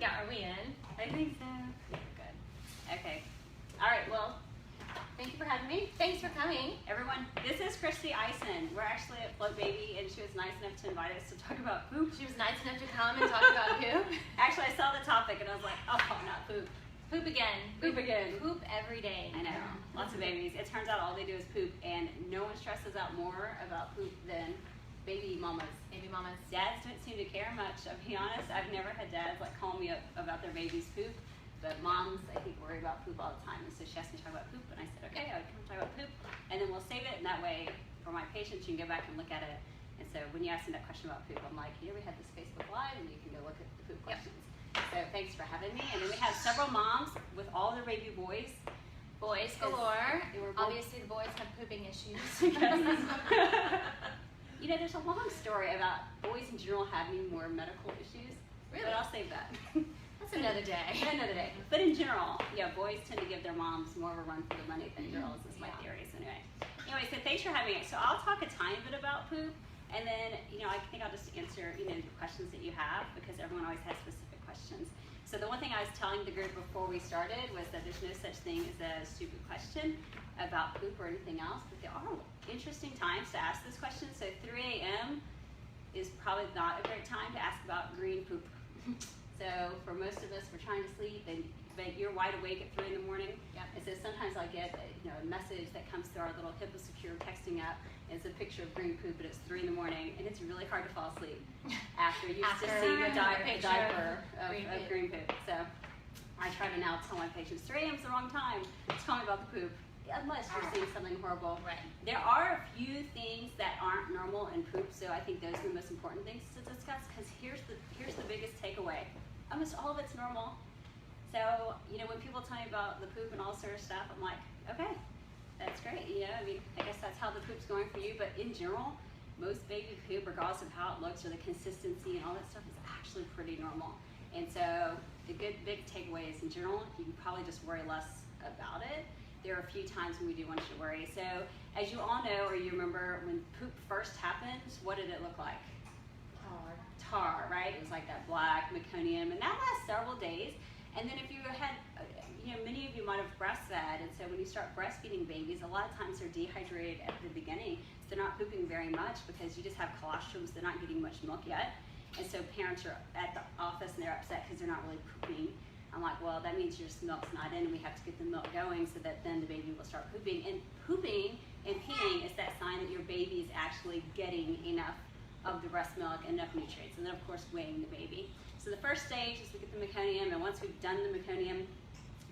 Yeah, are we in? I think so. Good. Okay. All right, well, thank you for having me. Thanks for coming. Everyone, this is Christy Eisen. We're actually at Float Baby, and she was nice enough to invite us to talk about poop. She was nice enough to come and talk about poop. Actually, I saw the topic, and I was like, oh, not poop. Poop again. Poop again. Poop every day. I know. Lots of babies. It turns out all they do is poop, and no one stresses out more about poop than baby mamas. Baby mamas. Dads don't seem to care much, I'll be honest. I've never had dads like call me up about their baby's poop, but moms, I think, worry about poop all the time. And so she asked me to talk about poop, and I said, okay, I would come talk about poop, and then we'll save it, and that way, for my patients, you can go back and look at it. And so when you asked me that question about poop, I'm like, here we have this Facebook Live, and you can go look at the poop questions. So thanks for having me. And then we have several moms with all their baby boys. Boys galore. They were born- Obviously, the boys have pooping issues. You know, there's a long story about boys in general having more medical issues. Really? But I'll save that. That's another day. Another day. But in general, yeah, boys tend to give their moms more of a run for the money than girls, is my theory. So anyway, so thanks for having me. So I'll talk a tiny bit about poop, and then, I think I'll just answer, the questions that you have, because everyone always has specific questions. So the one thing I was telling the group before we started was that there's no such thing as a stupid question about poop or anything else, but there are interesting times to ask this question. So 3 a.m. is probably not a great time to ask about green poop. So for most of us, we're trying to sleep, but you're wide awake at 3 in the morning. Yep. And so sometimes I get a message that comes through our little HIPAA secure texting app. And it's a picture of green poop, but it's 3 in the morning, and it's really hard to fall asleep after you just see a diaper of green poop. So I try to now tell my patients 3 a.m. is the wrong time to tell me about the poop, unless you're seeing something horrible. Right. There are a few things that aren't normal in poop, so I think those are the most important things to discuss, because here's the biggest takeaway. Almost all of it's normal. So, when people tell me about the poop and all sort of stuff, I'm like, okay, that's great. I guess that's how the poop's going for you, but in general, most baby poop, regardless of how it looks or the consistency and all that stuff, is actually pretty normal. And so the good big takeaway is, in general, you can probably just worry less about it. There are a few times when we do want you to worry. So as you all know, or you remember, when poop first happened, what did it look like? Tar, right? It was like that black meconium, and that lasts several days. And then if you had, many of you might have breastfed, and so when you start breastfeeding babies, a lot of times they're dehydrated at the beginning, so they're not pooping very much because you just have colostrums, they're not getting much milk yet. And so parents are at the office and they're upset because they're not really pooping. I'm like, well, that means your milk's not in, and we have to get the milk going so that then the baby will start pooping. And pooping and peeing is that sign that your baby is actually getting enough of the breast milk, enough nutrients, and then of course weighing the baby. So the first stage is we get the meconium, and once we've done the meconium,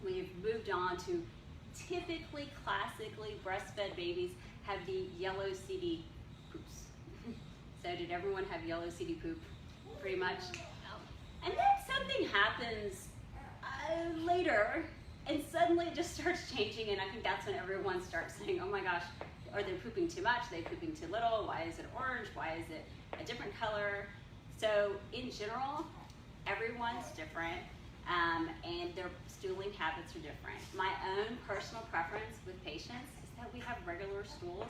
we've moved on to typically, classically, breastfed babies have the yellow CD poops. So did everyone have yellow CD poop? Pretty much. And then something happens later, and suddenly it just starts changing, and I think that's when everyone starts saying, oh my gosh, are they pooping too much? Are they pooping too little? Why is it orange? Why is it a different color? So in general, everyone's different, and their stooling habits are different. My own personal preference with patients is that we have regular stools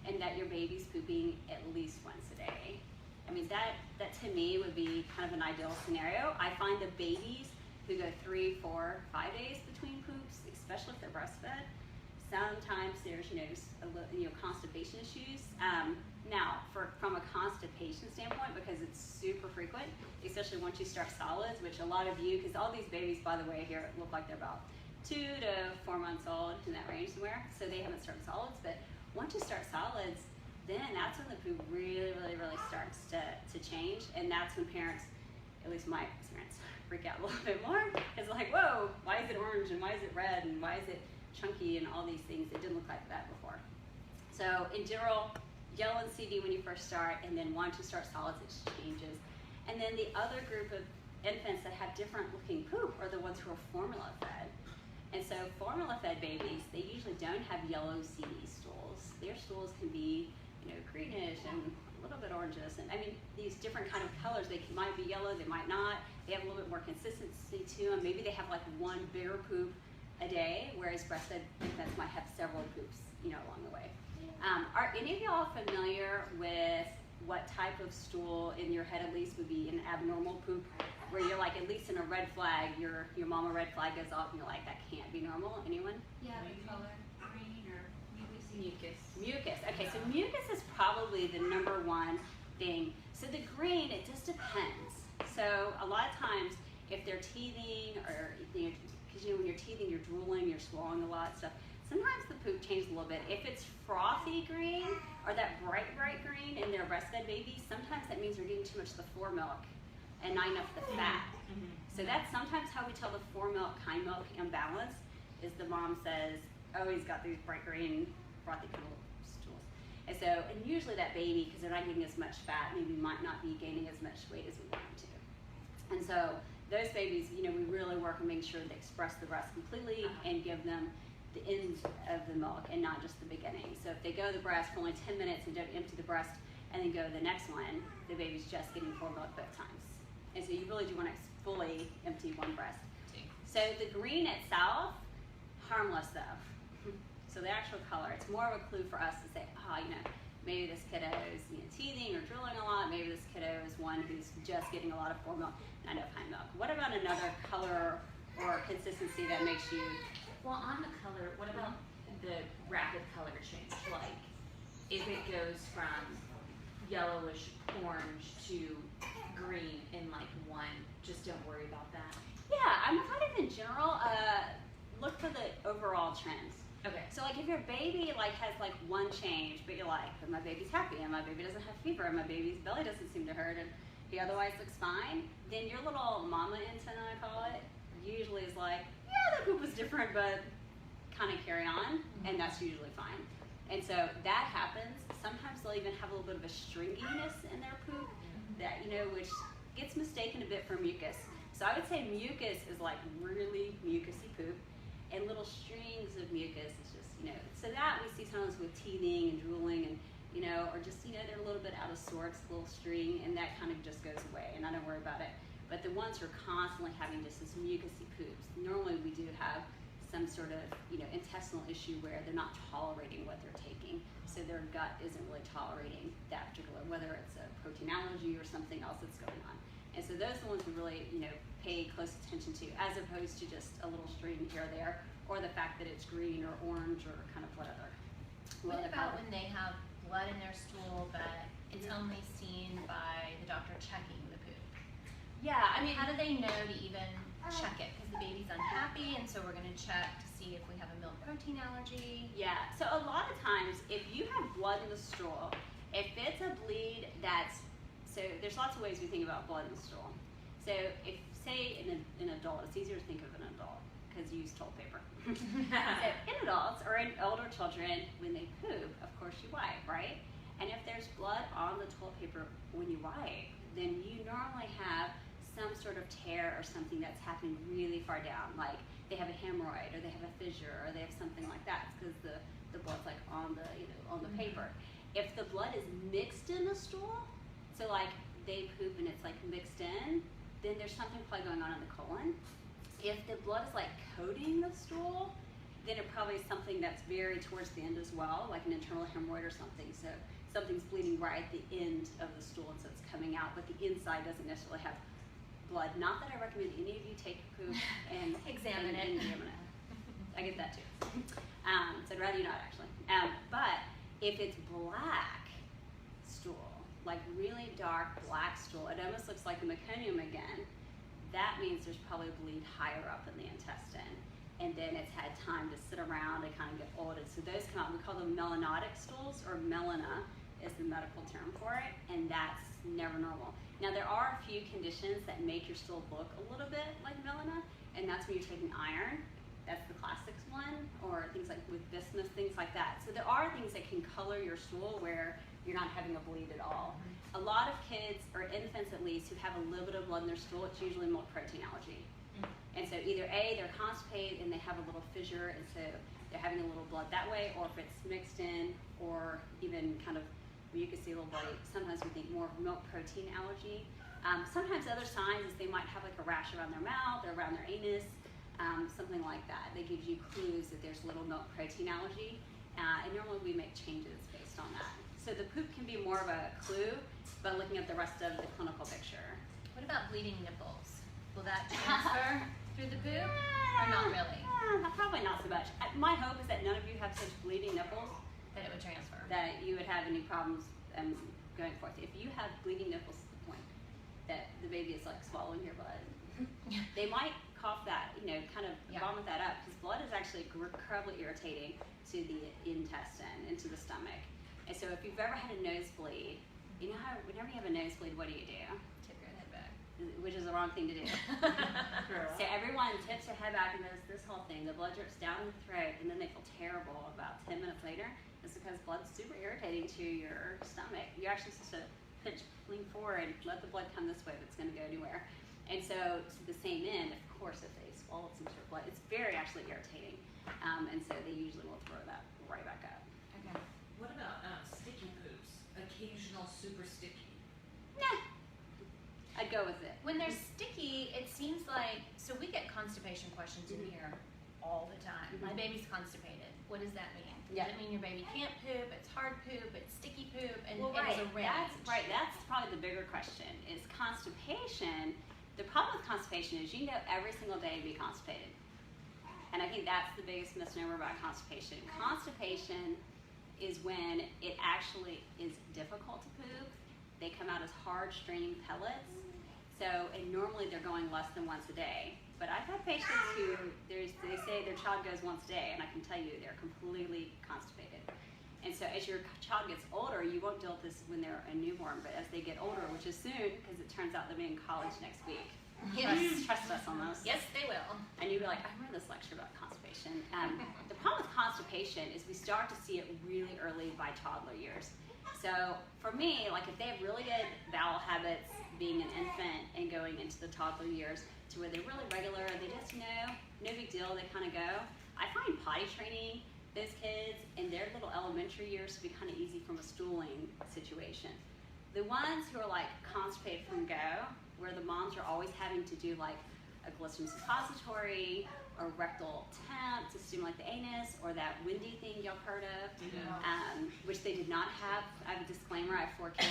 and that your baby's pooping at least once a day. I mean, that to me would be kind of an ideal scenario. I find the babies who go 3, 4, 5 days between poops, especially if they're breastfed, sometimes there's constipation issues. Now, from a constipation standpoint, because it's super frequent, especially once you start solids, which a lot of you, because all these babies, by the way, here look like they're about 2 to 4 months old, in that range somewhere, so they haven't started solids. But once you start solids, then that's when the poop really, really, really starts to change, and that's when parents, at least my experience, freak out a little bit more. It's like, whoa, why is it orange, and why is it red, and why is it chunky, and all these things. It didn't look like that before. So in general, yellow and CD when you first start, and then once you start solids, it changes. And then the other group of infants that have different looking poop are the ones who are formula fed. And so formula fed babies, they usually don't have yellow CD stools. Their stools can be, greenish and a little bit orangish, and I mean, these different kind of colors. They might be yellow, they might not. They have a little bit more consistency to them. Maybe they have like one bigger poop a day, whereas breastfed infants might have several poops, along the way. Are any of y'all familiar with what type of stool in your head at least would be an abnormal poop, where you're like, at least in a red flag, your mama red flag goes off and you're like, that can't be normal. Anyone? Yeah, the color, green or mucus. Mucus. Okay, so mucus is probably the number one thing. So the green, it just depends. So a lot of times, if they're teething, or because when you're teething, you're drooling, you're swallowing a lot of stuff. Sometimes the poop changes a little bit. If it's frothy green or that bright green in their breastfed babies, sometimes that means they're getting too much of the fore milk and not enough of the fat. So that's sometimes how we tell the fore milk, hind milk imbalance, is the mom says, oh, he's got these bright green, frothy kind of stools. And usually that baby, because they're not getting as much fat, maybe might not be gaining as much weight as we want them to. And so those babies, we really work on making sure they express the breast completely and give them the end of the milk and not just the beginning. So if they go to the breast for only 10 minutes and don't empty the breast and then go to the next one, the baby's just getting fore milk both times. And so you really do want to fully empty one breast. So the green itself, harmless though. So the actual color, it's more of a clue for us to say, maybe this kiddo is teething or drooling a lot. Maybe this kiddo is one who's just getting a lot of fore milk, not enough hind milk. What about another color or consistency that makes you? Well, on the color, what about the rapid color change? Like, if it goes from yellowish orange to green in like one, just don't worry about that. Yeah, I'm kind of in general, look for the overall trends. Okay. So like if your baby has one change, but you're like, but my baby's happy and my baby doesn't have fever and my baby's belly doesn't seem to hurt and he otherwise looks fine, then your little mama antenna, I call it, usually is like, yeah, the poop was different, but kind of carry on, and that's usually fine. And so that happens. Sometimes they'll even have a little bit of a stringiness in their poop that, which gets mistaken a bit for mucus. So I would say mucus is like really mucusy poop, and little strings of mucus is just, so that we see sometimes with teething and drooling and, or just, they're a little bit out of sorts, a little string, and that kind of just goes away, and I don't worry about it. But the ones who are constantly having just this mucusy poops, normally we do have some sort of, intestinal issue where they're not tolerating what they're taking. So their gut isn't really tolerating that particular, whether it's a protein allergy or something else that's going on. And so those are the ones we really, pay close attention to, as opposed to just a little string here or there, or the fact that it's green or orange or kind of whatever. What about when they have blood in their stool, but it's only seen by the doctor checking the poop? Yeah, I mean, How do they know to even check it? Because the baby's unhappy, and so we're going to check to see if we have a milk protein allergy. yeah, so a lot of times, if you have blood in the stool, if it's a bleed so there's lots of ways we think about blood in the stool. So if, say, in an adult, it's easier to think of an adult because you use toilet paper. So in adults or in older children, when they poop, of course you wipe, right? And if there's blood on the toilet paper when you wipe, then you normally have some sort of tear or something that's happening really far down, like they have a hemorrhoid or they have a fissure or they have something like that because the blood's like on the on the paper. If the blood is mixed in the stool, so like they poop and it's like mixed in, then there's something probably going on in the colon. If the blood is like coating the stool, then it probably is something that's very towards the end as well, like an internal hemorrhoid or something. So something's bleeding right at the end of the stool, and so it's coming out, but the inside doesn't necessarily have blood. Not that I recommend any of you take poop and Examine it. examine it. I get that too. So I'd rather you not actually. But if it's black stool, like really dark black stool, it almost looks like a meconium again. That means there's probably a bleed higher up in the intestine, and then it's had time to sit around and kind of get olded. So those come out, we call them melanotic stools, or melena is the medical term for it, and that's never normal. Now there are a few conditions that make your stool look a little bit like melena, and that's when you're taking iron. That's the classics one, or things like with bismuth, things like that. So there are things that can color your stool where you're not having a bleed at all. A lot of kids, or infants at least, who have a little bit of blood in their stool, it's usually milk protein allergy. And so either A, they're constipated and they have a little fissure, and so they're having a little blood that way, or if it's mixed in, or even kind of mucusy little bloody, sometimes we think more of milk protein allergy. Sometimes other signs is they might have like a rash around their mouth or around their anus, something like that. That gives you clues that there's a little milk protein allergy, and normally we make changes based on that. So the poop can be more of a clue, but looking at the rest of the clinical picture. What about bleeding nipples? Will that transfer through the poop or not really? Probably not so much. My hope is that none of you have such bleeding nipples That it would transfer. that you would have any problems going forth. If you have bleeding nipples to the point that the baby is like swallowing your blood, they might cough that, kind of Yeah. vomit that up, because blood is actually incredibly irritating to the intestine and to the stomach. And so if you've ever had a nosebleed, you know how whenever you have a nosebleed, what do? Tip your head back. Which is the wrong thing to do. So everyone tips their head back and does this whole thing. The blood drips down the throat, and then they feel terrible about 10 minutes later. It's because blood's super irritating to your stomach. You're actually supposed to lean forward, let the blood come this way if it's going to go anywhere. And so to the same end, of course, if they swallowed some sort of blood, it's very actually irritating. And so they usually will throw that right back up. Okay. What about sticky poops? Occasional super sticky. Nah, I'd go with it. When they're sticky, it seems like, so we get constipation questions in here all the time. My baby's constipated. What does that mean? Yeah. Does it mean your baby can't poop, it's hard poop, it's sticky poop, and Well, it's right. a range? That's probably the bigger question. Is constipation? The problem with constipation is you can go every single day and be constipated, and I think that's the biggest misnomer about constipation. Constipation is when it actually is difficult to poop. They come out as hard, straining pellets. So, and normally they're going less than once a day. But I've had patients who they say their child goes once a day, and I can tell you they're completely constipated. And so as your child gets older, you won't deal with this when they're a newborn, but as they get older, which is soon, because it turns out they'll be in college next week. Yes. Trust us on this. Yes, they will. And you'd be like, I read this lecture about constipation. The problem with constipation is we start to see it really early by toddler years. So for me, like if they have really good bowel habits being an infant and going into the toddler years to where they're really regular, they just, no big deal, they kind of go. I find potty training those kids in their little elementary years to be kind of easy from a stooling situation. The ones who are like constipated from go, where the moms are always having to do like a glycerin suppository or rectal temp to stimulate the anus, or that windy thing y'all heard of, which they did not have. I have a disclaimer, I have 4 kids.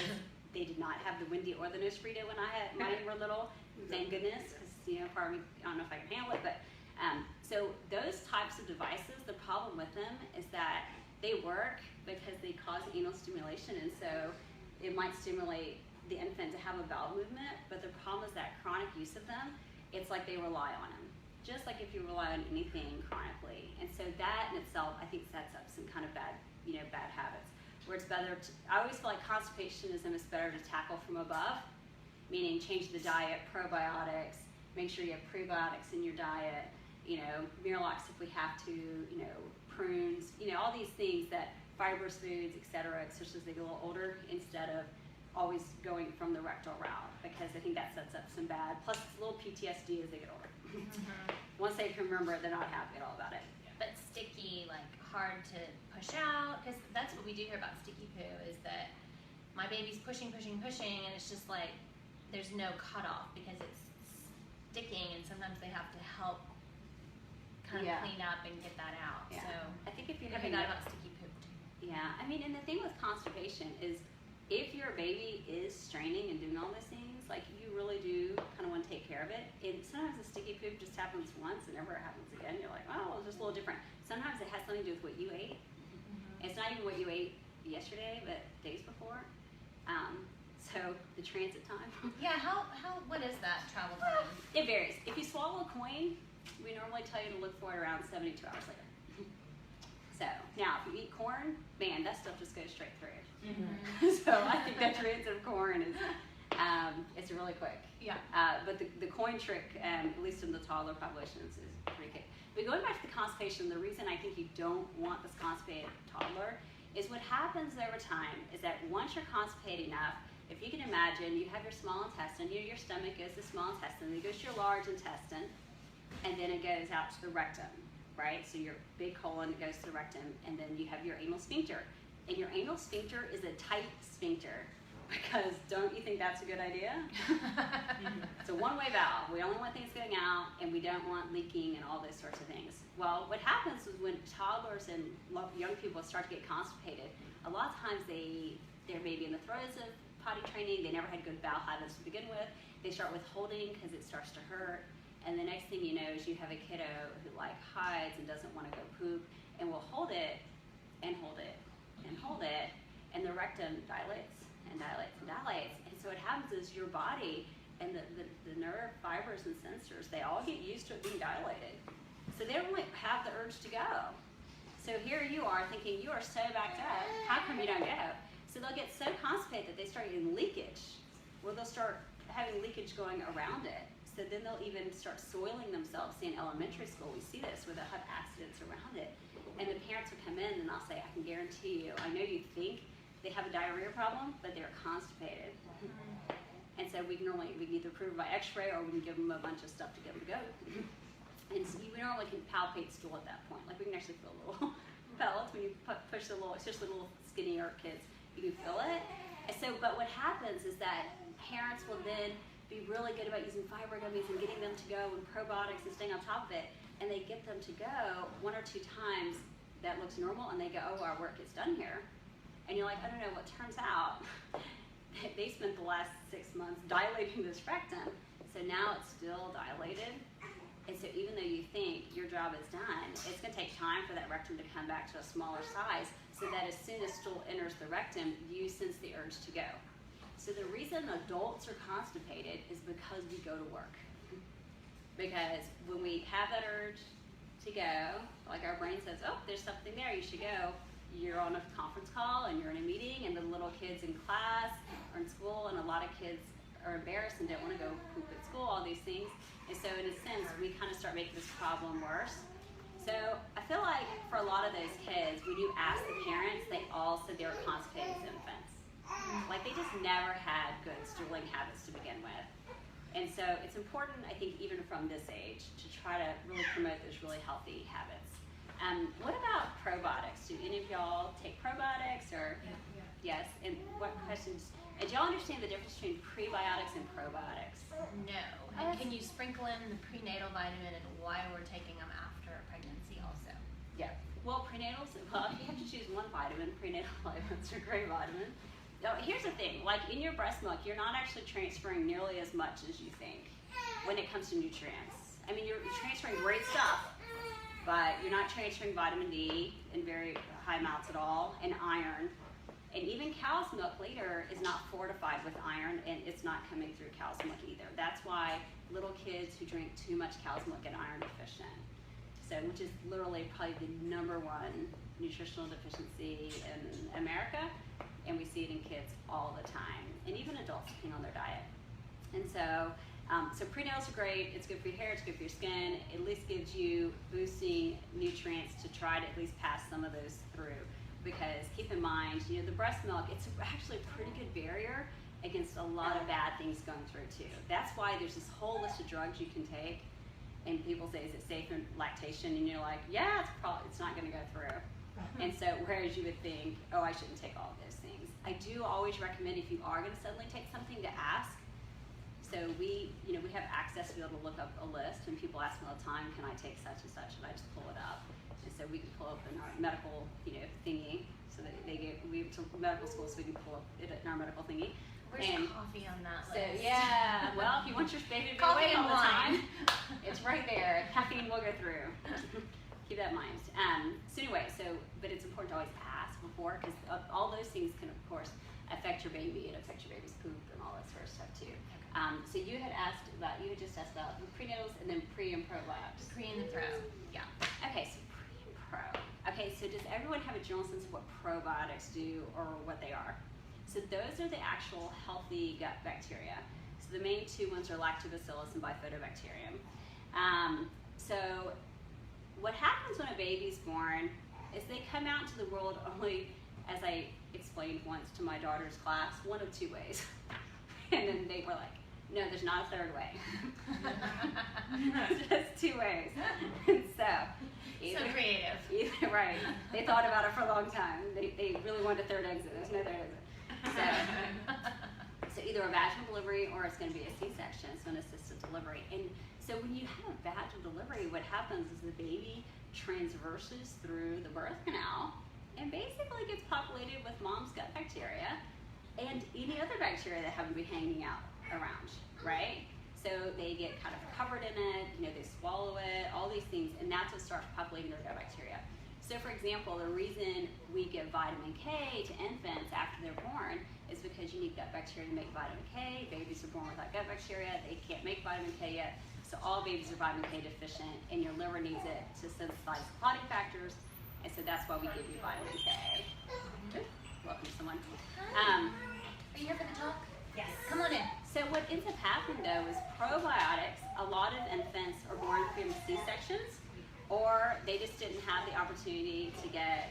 They did not have the windy or the nose Frito when mine were little, thank goodness, because part of me, I don't know if I can handle it, but so those types of devices, the problem with them is that they work because they cause anal stimulation, and so it might stimulate the infant to have a bowel movement, but the problem is that chronic use of them, it's like they rely on them, just like if you rely on anything chronically. And so that in itself, I think, sets up some kind of bad habits, where it's better to, I always feel like constipationism is better to tackle from above, meaning change the diet, probiotics, make sure you have prebiotics in your diet, Miralax if we have to, prunes, all these things that fibrous foods, etc., especially as they get a little older, instead of always going from the rectal route, because I think that sets up some bad, plus it's a little PTSD as they get older. Once they can remember it, they're not happy at all about it. But sticky, like hard to push out, because that's what we do hear about sticky poo, is that my baby's pushing, and it's just like there's no cutoff because it's sticking, and sometimes they have to help kind of clean up and get that out. Yeah. So I think if you're I having forgot about sticky poop too. Yeah, I mean, and the thing with constipation is if your baby is straining and doing all those things, like you really do kind of want to take care of it. And sometimes the sticky poop just happens once and never happens again. You're like, oh, well, it's just a little different. Sometimes it has something to do with what you ate. It's not even what you ate yesterday, but days before. So the transit time. Yeah, what is that travel time? It varies. If you swallow a coin, we normally tell you to look for it around 72 hours later. So now, if you eat corn, man, that stuff just goes straight through. So I think that transit of corn is it's really quick. Yeah. But the coin trick, at least in the toddler populations, is pretty quick. But going back to the constipation, the reason I think you don't want this constipated toddler is what happens over time is that once you're constipated enough, if you can imagine, you have your small intestine, your stomach goes to small intestine, it goes to your large intestine, and then it goes out to the rectum, right? So your big colon goes to the rectum, and then you have your anal sphincter. And your anal sphincter is a tight sphincter. because don't you think that's a good idea? It's a one-way valve. We only want things going out, and we don't want leaking and all those sorts of things. Well, what happens is when toddlers and young people start to get constipated, a lot of times they're maybe in the throes of potty training. They never had good bowel habits to begin with. They start withholding because it starts to hurt. And the next thing you know is you have a kiddo who like hides and doesn't want to go poop and will hold it and hold it and hold it, and the rectum dilates and dilates and dilates. And so what happens is your body and the nerve fibers and sensors, they all get used to it being dilated. So they don't really have the urge to go. So here you are thinking you are so backed up, how come you don't go? So they'll get so constipated that they start getting leakage, or they'll start having leakage going around it. So then they'll even start soiling themselves. See, in elementary school, we see this where they'll have accidents around it. And the parents will come in and I'll say, I can guarantee you, I know you think they have a diarrhea problem, but they're constipated. And so we can either prove by x-ray or we can give them a bunch of stuff to get them to go. And so we normally can palpate stool at that point. Like we can actually feel little pellets when you push the little, especially little skinnier kids, you can feel it. And so, but what happens is that parents will then be really good about using fiber gummies and getting them to go and probiotics and staying on top of it. And they get them to go 1 or 2 times that looks normal and they go, oh, our work is done here. And you're like, I don't know, what turns out, they spent the last 6 months dilating this rectum. So now it's still dilated. And so even though you think your job is done, it's gonna take time for that rectum to come back to a smaller size so that as soon as stool enters the rectum, you sense the urge to go. So the reason adults are constipated is because we go to work. Because when we have that urge to go, like our brain says, oh, there's something there, you should go. You're on a conference call and you're in a meeting and the little kids in class or in school, and a lot of kids are embarrassed and don't want to go poop at school, all these things. And so in a sense, we kind of start making this problem worse. So I feel like for a lot of those kids, when you ask the parents, they all said they were constipated as infants. Like they just never had good stooling habits to begin with. And so it's important, I think, even from this age, to try to really promote those really healthy habits. What about probiotics? Do any of y'all take probiotics or? Yeah. Yes, and what questions? And do y'all understand the difference between prebiotics and probiotics? No. And can you sprinkle in the prenatal vitamin and why we're taking them after pregnancy also? Yeah. Well, prenatals, well, if you have to choose one vitamin, prenatal vitamins are a great vitamin. Now, here's the thing, like in your breast milk, you're not actually transferring nearly as much as you think when it comes to nutrients. I mean, you're transferring great stuff, but you're not transferring vitamin D in very high amounts at all, and iron. And even cow's milk later is not fortified with iron, and it's not coming through cow's milk either. That's why little kids who drink too much cow's milk get iron deficient. So, which is literally probably the #1 nutritional deficiency in America. And we see it in kids all the time, and even adults depending on their diet. And so, so prenatals are great. It's good for your hair, it's good for your skin. It at least gives you boosting nutrients to try to at least pass some of those through. Because keep in mind, you know, the breast milk, it's actually a pretty good barrier against a lot of bad things going through too. That's why there's this whole list of drugs you can take, and people say, is it safe for lactation? And you're like, yeah, it's not going to go through. And so, whereas you would think, oh, I shouldn't take all of those things. I do always recommend if you are going to suddenly take something to ask. So we have access to be able to look up a list, and people ask me all the time, can I take such and such, and I just pull it up. And so we can pull up in our medical, thingy, so that we went to medical school, so we can pull up it in our medical thingy. Where's And coffee on that so list? yeah, well, if you want your baby to be Coffee awake and all the wine. time, it's right there. Caffeine will go through. Keep that in mind. So anyway, but it's important to always ask before, because all those things can, of course, affect your baby and affect your baby's poop and all that sort of stuff too. So you had just asked about the prenatals and then pre and probiotics. Pre and the pro. Yeah. Okay, so pre and pro. Okay, so does everyone have a general sense of what probiotics do or what they are? So those are the actual healthy gut bacteria. So the main 2 ones are Lactobacillus and Bifidobacterium. So what happens when a baby's born is they come out into the world only, as I explained once to my daughter's class, 1 of 2 ways. And then they were like, no, there's not a third way. It's just 2 ways. And so creative. Right. They thought about it for a long time. They really wanted a third exit. There's no third exit. So either a vaginal delivery or it's going to be a C-section, so an assisted delivery. And so when you have a vaginal delivery, what happens is the baby transverses through the birth canal and basically gets populated with mom's gut bacteria and any other bacteria that happen to be hanging out around, right? So they get kind of covered in it, they swallow it, all these things, and that's what starts populating their gut bacteria. So for example, the reason we give vitamin K to infants after they're born is because you need gut bacteria to make vitamin K. Babies are born without gut bacteria. They can't make vitamin K yet. So all babies are vitamin K deficient, and your liver needs it to synthesize clotting factors, and so that's why we give you vitamin K. Ooh, welcome someone. Are you here for the talk? Yes. Come on in. So what ends up happening though is probiotics, a lot of infants are born from C-sections, or they just didn't have the opportunity to get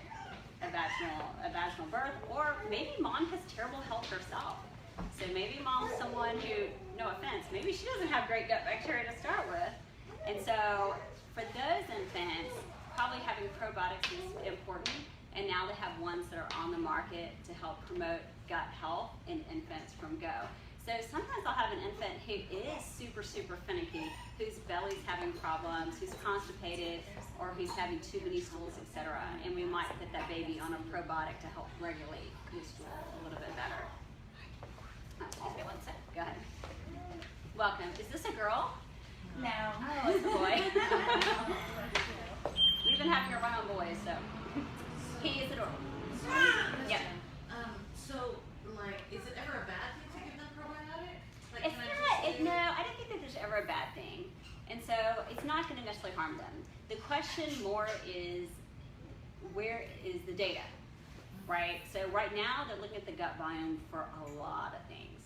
a vaginal birth, or maybe mom has terrible health herself. So maybe mom's someone who, no offense, maybe she doesn't have great gut bacteria to start with. And so for those infants, probably having probiotics is important, and now they have ones that are on the market to help promote gut health in infants from go. So sometimes I'll have an infant who is super, super finicky, whose belly's having problems, who's constipated, or who's having too many stools, etc. And we might put that baby on a probiotic to help regulate the stool a little bit better. Okay, one sec. Go ahead. Welcome. Is this a girl? No. Oh, it's a boy. We've been having her run on boys, so he is adorable. Yep. So, like, is it ever a bad thing to give them probiotic? Like, It's can I not, just say- no, I don't think that there's ever a bad thing. And so it's not going to necessarily harm them. The question more is, where is the data, right? So right now they're looking at the gut biome for a lot of things.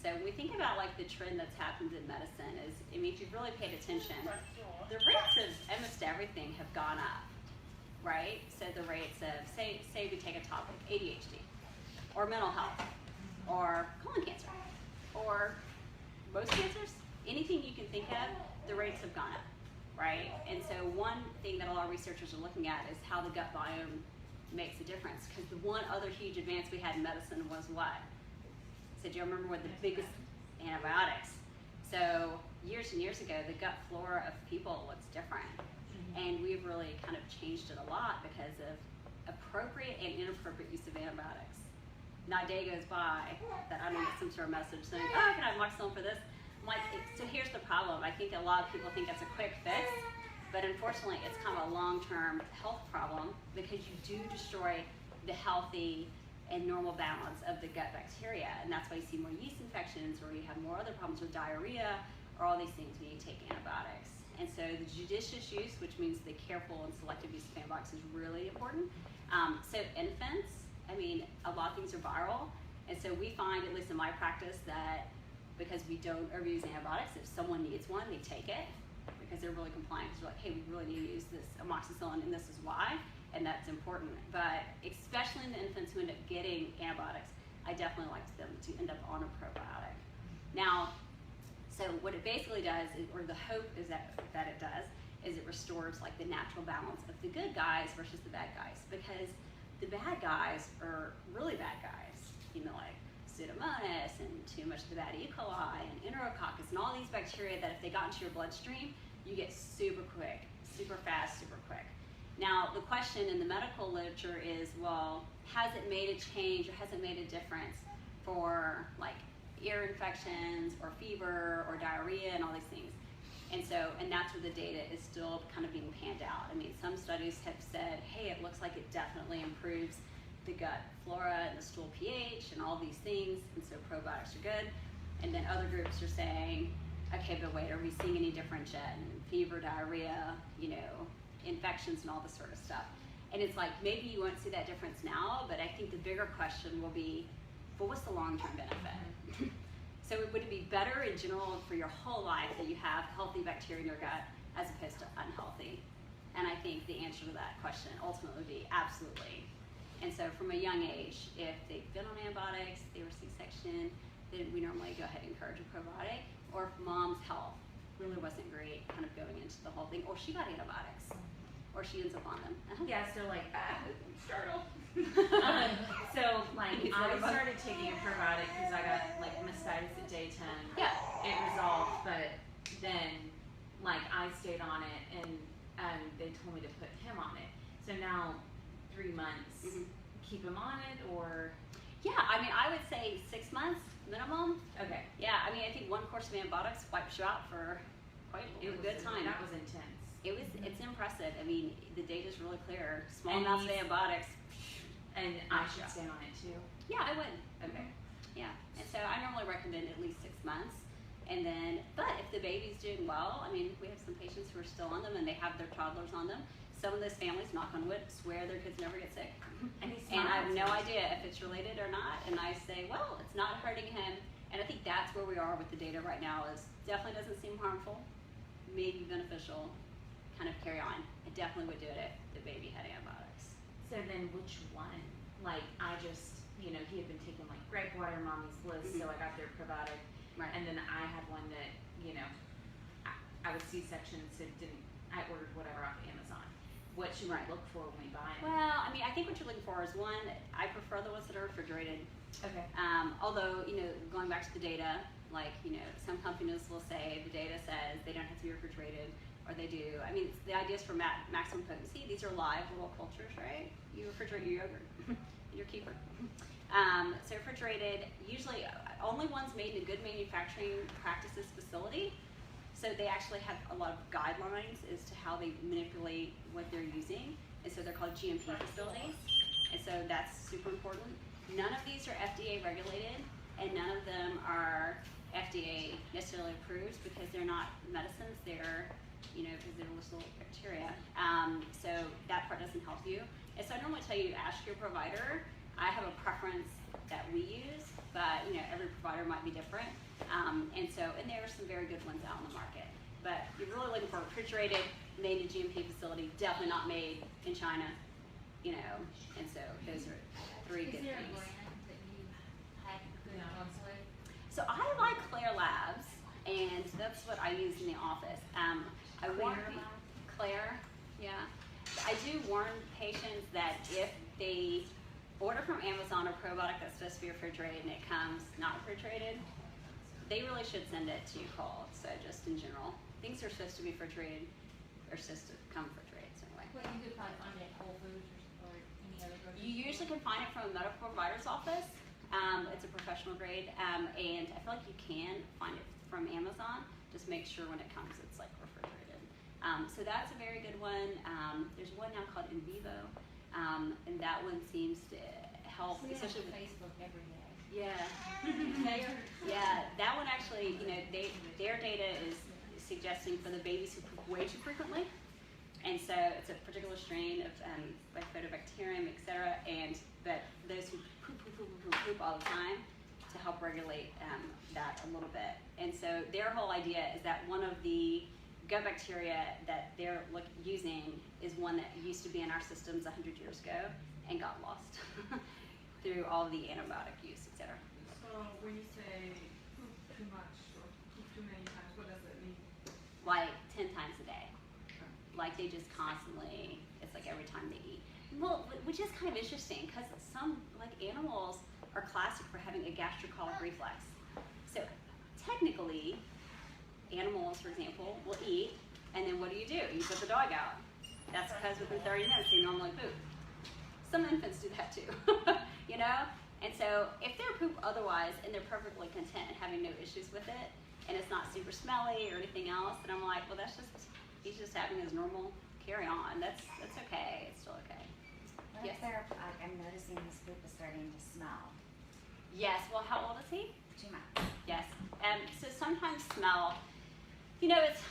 So when we think about like the trend that's happened in medicine is, I mean, if you've really paid attention, the rates of almost everything have gone up, right? So the rates of, say we take a topic, ADHD, or mental health, or colon cancer, or most cancers, anything you can think of, the rates have gone up, right? And so one thing that a lot of researchers are looking at is how the gut biome makes a difference. Because the one other huge advance we had in medicine was what? So do you remember what the biggest antibiotics? So years and years ago, the gut flora of people looks different. And we've really kind of changed it a lot because of appropriate and inappropriate use of antibiotics. Not a day goes by that I don't get some sort of message saying, oh, can I have Moxilin for this? I'm like, so here's the problem. I think a lot of people think it's a quick fix, but unfortunately it's kind of a long-term health problem because you do destroy the healthy and normal balance of the gut bacteria, and that's why you see more yeast infections, or you have more other problems with diarrhea, or all these things when you take antibiotics. And so the judicious use, which means the careful and selective use of antibiotics, is really important. So infants, I mean, a lot of things are viral, and so we find, at least in my practice, that because we don't overuse antibiotics, if someone needs one, they take it because they're really compliant. They're like, hey, we really need to use this amoxicillin, and this is why, and that's important. But especially in the infants who end up getting antibiotics, I definitely like them to end up on a probiotic. Now, so what it basically does, or the hope is that it does, is it restores like the natural balance of the good guys versus the bad guys, because the bad guys are really bad guys, like Pseudomonas and too much of the bad E. coli and Enterococcus and all these bacteria that if they got into your bloodstream, you get super quick, super fast, super quick. Now, the question in the medical literature is, well, has it made a change or has it made a difference for like ear infections or fever or diarrhea and all these things? And that's where the data is still kind of being panned out. I mean, some studies have said, hey, it looks like it definitely improves the gut flora and the stool pH and all these things, and so probiotics are good. And then other groups are saying, okay, but wait, are we seeing any difference yet in fever, diarrhea, infections and all this sort of stuff? And it's like, maybe you won't see that difference now, but I think the bigger question will be, well, what's the long-term benefit? So would it be better in general for your whole life that you have healthy bacteria in your gut as opposed to unhealthy? And I think the answer to that question ultimately would be absolutely. And so from a young age, if they've been on antibiotics, they were C-section, then we normally go ahead and encourage a probiotic. Or if mom's health really wasn't great, kind of going into the whole thing, or she got antibiotics. or she ends up on them. Yeah, so like, Startle. so like It's I not fun. started taking a probiotic because I got like mastitis at day 10. Yeah. It resolved, but then like I stayed on it and they told me to put him on it. So now 3 months, Mhm. keep him on it or Yeah, I mean, I would say 6 months minimum. okay. Yeah, I mean, I think one course of antibiotics wipes you out for quite a good time. That was intense. It's impressive. I mean, the data's really clear. Small And amounts of these- antibiotics. And I should stay on it too. Yeah, I would. Okay. Yeah, and so I normally recommend at least 6 months. And then, but if the baby's doing well, I mean, we have some patients who are still on them and they have their toddlers on them. Some of those families, knock on wood, swear their kids never get sick. And he And I have no smiles. idea if it's related or not. And I say, well, it's not hurting him. And I think that's where we are with the data right now is definitely doesn't seem harmful, maybe beneficial, kind of carry on. I definitely would do it if the baby had antibiotics. So then which one? Like I just, you know, he had been taking like grape water, mommy's bliss, so I got their probiotic. Right. And then I had one that, you know, I was C-section, so I ordered whatever off Amazon. What should Right. we look for when we buy it? Well, I mean, I think what you're looking for is one, I prefer the ones that are refrigerated. Okay. Although, you know, going back to the data, like, you know, some companies will say the data says they don't have to be refrigerated, or they do. I mean, the idea is for maximum potency. These are live little cultures, right? You refrigerate your yogurt, your keeper. So refrigerated, usually only ones made in a good manufacturing practices facility. So they actually have a lot of guidelines as to how they manipulate what they're using. And so they're called GMP facilities. And so that's super important. None of these are FDA regulated, and none of them are FDA necessarily approved because they're not medicines, they're, you know, because they're little bacteria. So that part doesn't help you. And so I normally tell you to ask your provider. I have a preference that we use, but you know, every provider might be different. And there are some very good ones out on the market. But you're really looking for a refrigerated, made in a GMP facility, definitely not made in China, you know. And so those are three Is good there a things. brand that you had good ones with? So I like Claire Labs, and that's what I use in the office. I warn Claire pe- Labs? Claire, yeah. I do warn patients that if they order from Amazon a probiotic that's supposed to be refrigerated and it comes not refrigerated, they really should send it to you cold. So just in general, things are supposed to be refrigerated or supposed to come refrigerated so anyway. Well, you could probably find it at Whole Foods or any other grocery You usually can find it from a medical provider's office. It's a professional grade, and I feel like you can find it from Amazon. Just make sure when it comes, it's like refrigerated. So that's a very good one. There's one now called In Vivo, and that one seems to help, We have especially with Facebook every day. yeah. There. Yeah, that one actually, you know, their data is suggesting for the babies who poop way too frequently, and so it's a particular strain of Bifidobacterium, et cetera, and that those who poop all the time to help regulate that a little bit. And so their whole idea is that one of the gut bacteria that they're using is one that used to be in our systems 100 years ago and got lost through all the antibiotic use, et cetera. So when you say poop too much or poop too many times, what does that mean? Like 10 times a day. Like they just constantly, it's like every time they eat. Well, which is kind of interesting because some like animals are classic for having a gastrocolic reflex. So technically, animals, for example, will eat, and then what do? You put the dog out. That's because within 30 minutes they normally poop. Some infants do that too, you know? And so if they're poop otherwise and they're perfectly content and having no issues with it, and it's not super smelly or anything else, then I'm like, well, he's just having his normal carry on. That's okay. It's still okay. What Yes. if they're, like, I'm noticing his poop is starting to smell. Yes, well, how old is he? 2 months. Yes. So sometimes smell, you know, it's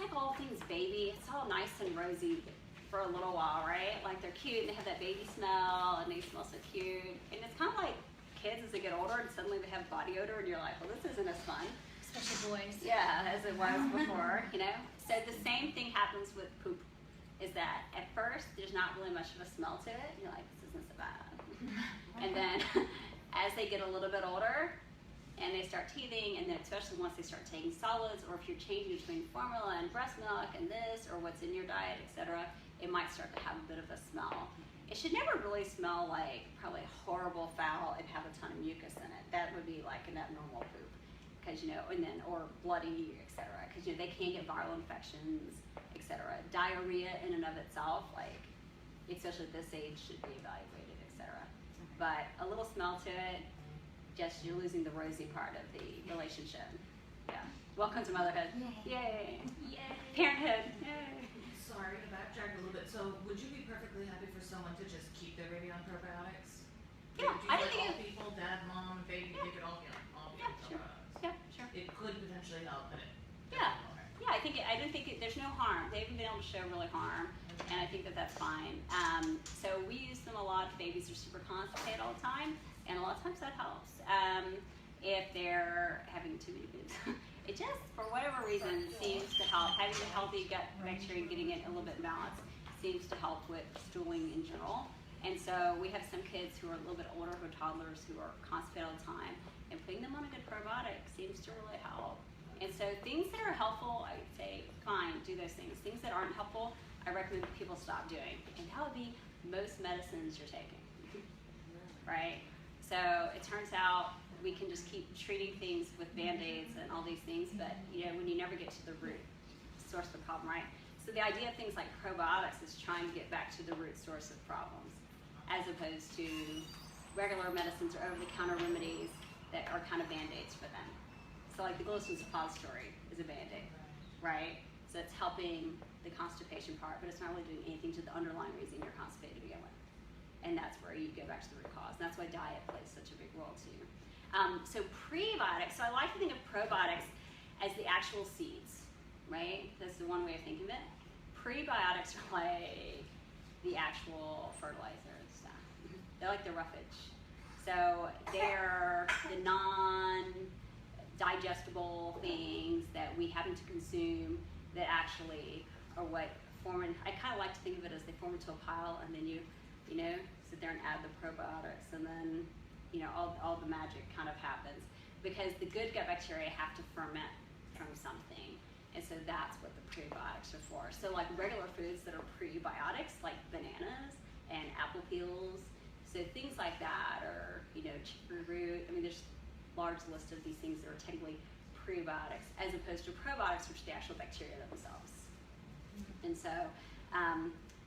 like all things baby. It's all nice and rosy for a little while, right? Like they're cute and they have that baby smell and they smell so cute. And it's kind of like kids as they get older and suddenly they have body odor and you're like, well, this isn't as fun. Especially boys. Yeah, as it was before, you know? So the same thing happens with poop, is that at first there's not really much of a smell to it. You're like, this isn't so bad. And then as they get a little bit older, and they start teething, and then especially once they start taking solids, or if you're changing between formula and breast milk and this, or what's in your diet, etc., it might start to have a bit of a smell. It should never really smell like probably horrible, foul, and have a ton of mucus in it. That would be like an abnormal poop, because and then or bloody, etc. Because they can get viral infections, etc. Diarrhea in and of itself, like especially at this age, should be evaluated, etc. But a little smell to it. Just you're losing the rosy part of the relationship. Yeah. Welcome to motherhood. Yay. Yay. Yay. Parenthood. Yay. Sorry to backtrack a little bit. So would you be perfectly happy for someone to just keep their baby on probiotics? Yeah, Do you I like don't think all people, dad, mom, baby, they could all be on Yeah, sure. probiotics? Yeah, sure. It could potentially help, but it Yeah. doesn't. Yeah, I don't think there's no harm. They haven't been able to show really harm, and I think that that's fine. So we use them a lot if babies are super constipated all the time, and a lot of times that helps. If they're having too many boobs, it just, for whatever reason, seems to help. Having a healthy gut bacteria and getting it a little bit balanced seems to help with stooling in general. And so we have some kids who are a little bit older, who are toddlers, who are constipated all the time, and putting them on a good probiotic seems to really help. And so things that are helpful, I would say, fine, do those things. Things that aren't helpful, I recommend people stop doing. And that would be most medicines you're taking, right? So it turns out we can just keep treating things with Band-Aids and all these things, but when you never get to the root source of the problem, right? So the idea of things like probiotics is trying to get back to the root source of problems, as opposed to regular medicines or over-the-counter remedies that are kind of Band-Aids for them. So like the glycerin suppository is a Band-Aid, right? So it's helping the constipation part, but it's not really doing anything to the underlying reason you're constipated to begin with. And that's where you go back to the root cause. And that's why diet plays such a big role too. So prebiotics, so I like to think of probiotics as the actual seeds, right? That's the one way of thinking of it. Prebiotics are like the actual fertilizer and stuff. They're like the roughage. So they're the non-digestible things that we happen to consume that actually are what form, I kind of like to think of it as they form into a pile, and then you sit there and add the probiotics, and then all the magic kind of happens, because the good gut bacteria have to ferment from something, and so that's what the prebiotics are for. So like regular foods that are prebiotics, like bananas and apple peels, so things like that, or chicory root. I mean, there's a large list of these things that are technically prebiotics, as opposed to probiotics, which are the actual bacteria themselves. And so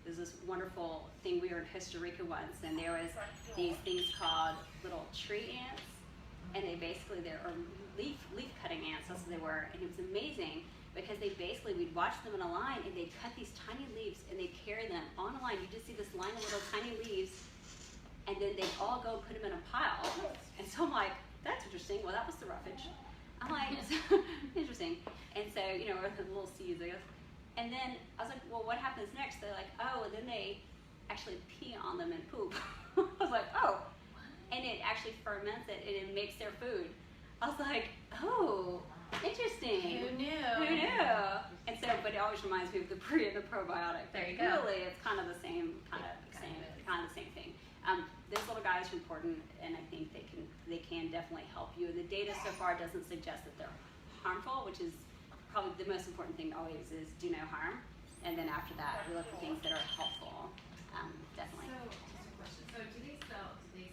there's this wonderful thing. We were in Costa Rica once, and there was these things called little tree ants, and they're leaf cutting ants. That's what they were, and it was amazing because we'd watch them in a line, and they'd cut these tiny leaves, and they'd carry them on a line. You just see this line of little tiny leaves, and then they'd all go put them in a pile. And so I'm like, that's interesting. Well, that was the roughage. I'm like, interesting. And so or the little seeds, I guess. And then I was like, well, what happens next? They're like, oh, and then they actually pee on them and poop. I was like, oh. And it actually ferments it, and it makes their food. I was like, oh, interesting. Who knew? Who knew? And so, but it always reminds me of the pre and the probiotic. There you go. Really, it's kind of the same, kind of the same thing. Those little guys are important, and I think they can definitely help you. The data so far doesn't suggest that they're harmful, which is probably the most important thing always is do no harm, and then after that we look for things that are helpful. Definitely. So, just a question. So do they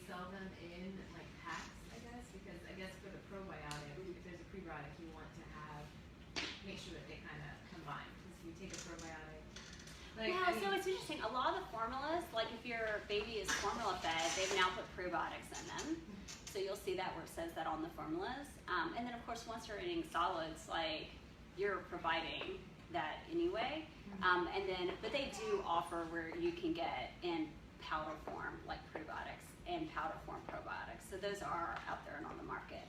sell them in like packs, I guess? Because I guess for the probiotic, if there's a prebiotic, you want to make sure that they kind of combine. Because if you take a probiotic, So it's interesting. A lot of the formulas, like if your baby is formula fed, they've now put probiotics in them. So you'll see that where it says that on the formulas. And then of course once you're eating solids, like you're providing that anyway. But they do offer where you can get in powder form, like prebiotics, and powder form probiotics. So those are out there and on the market.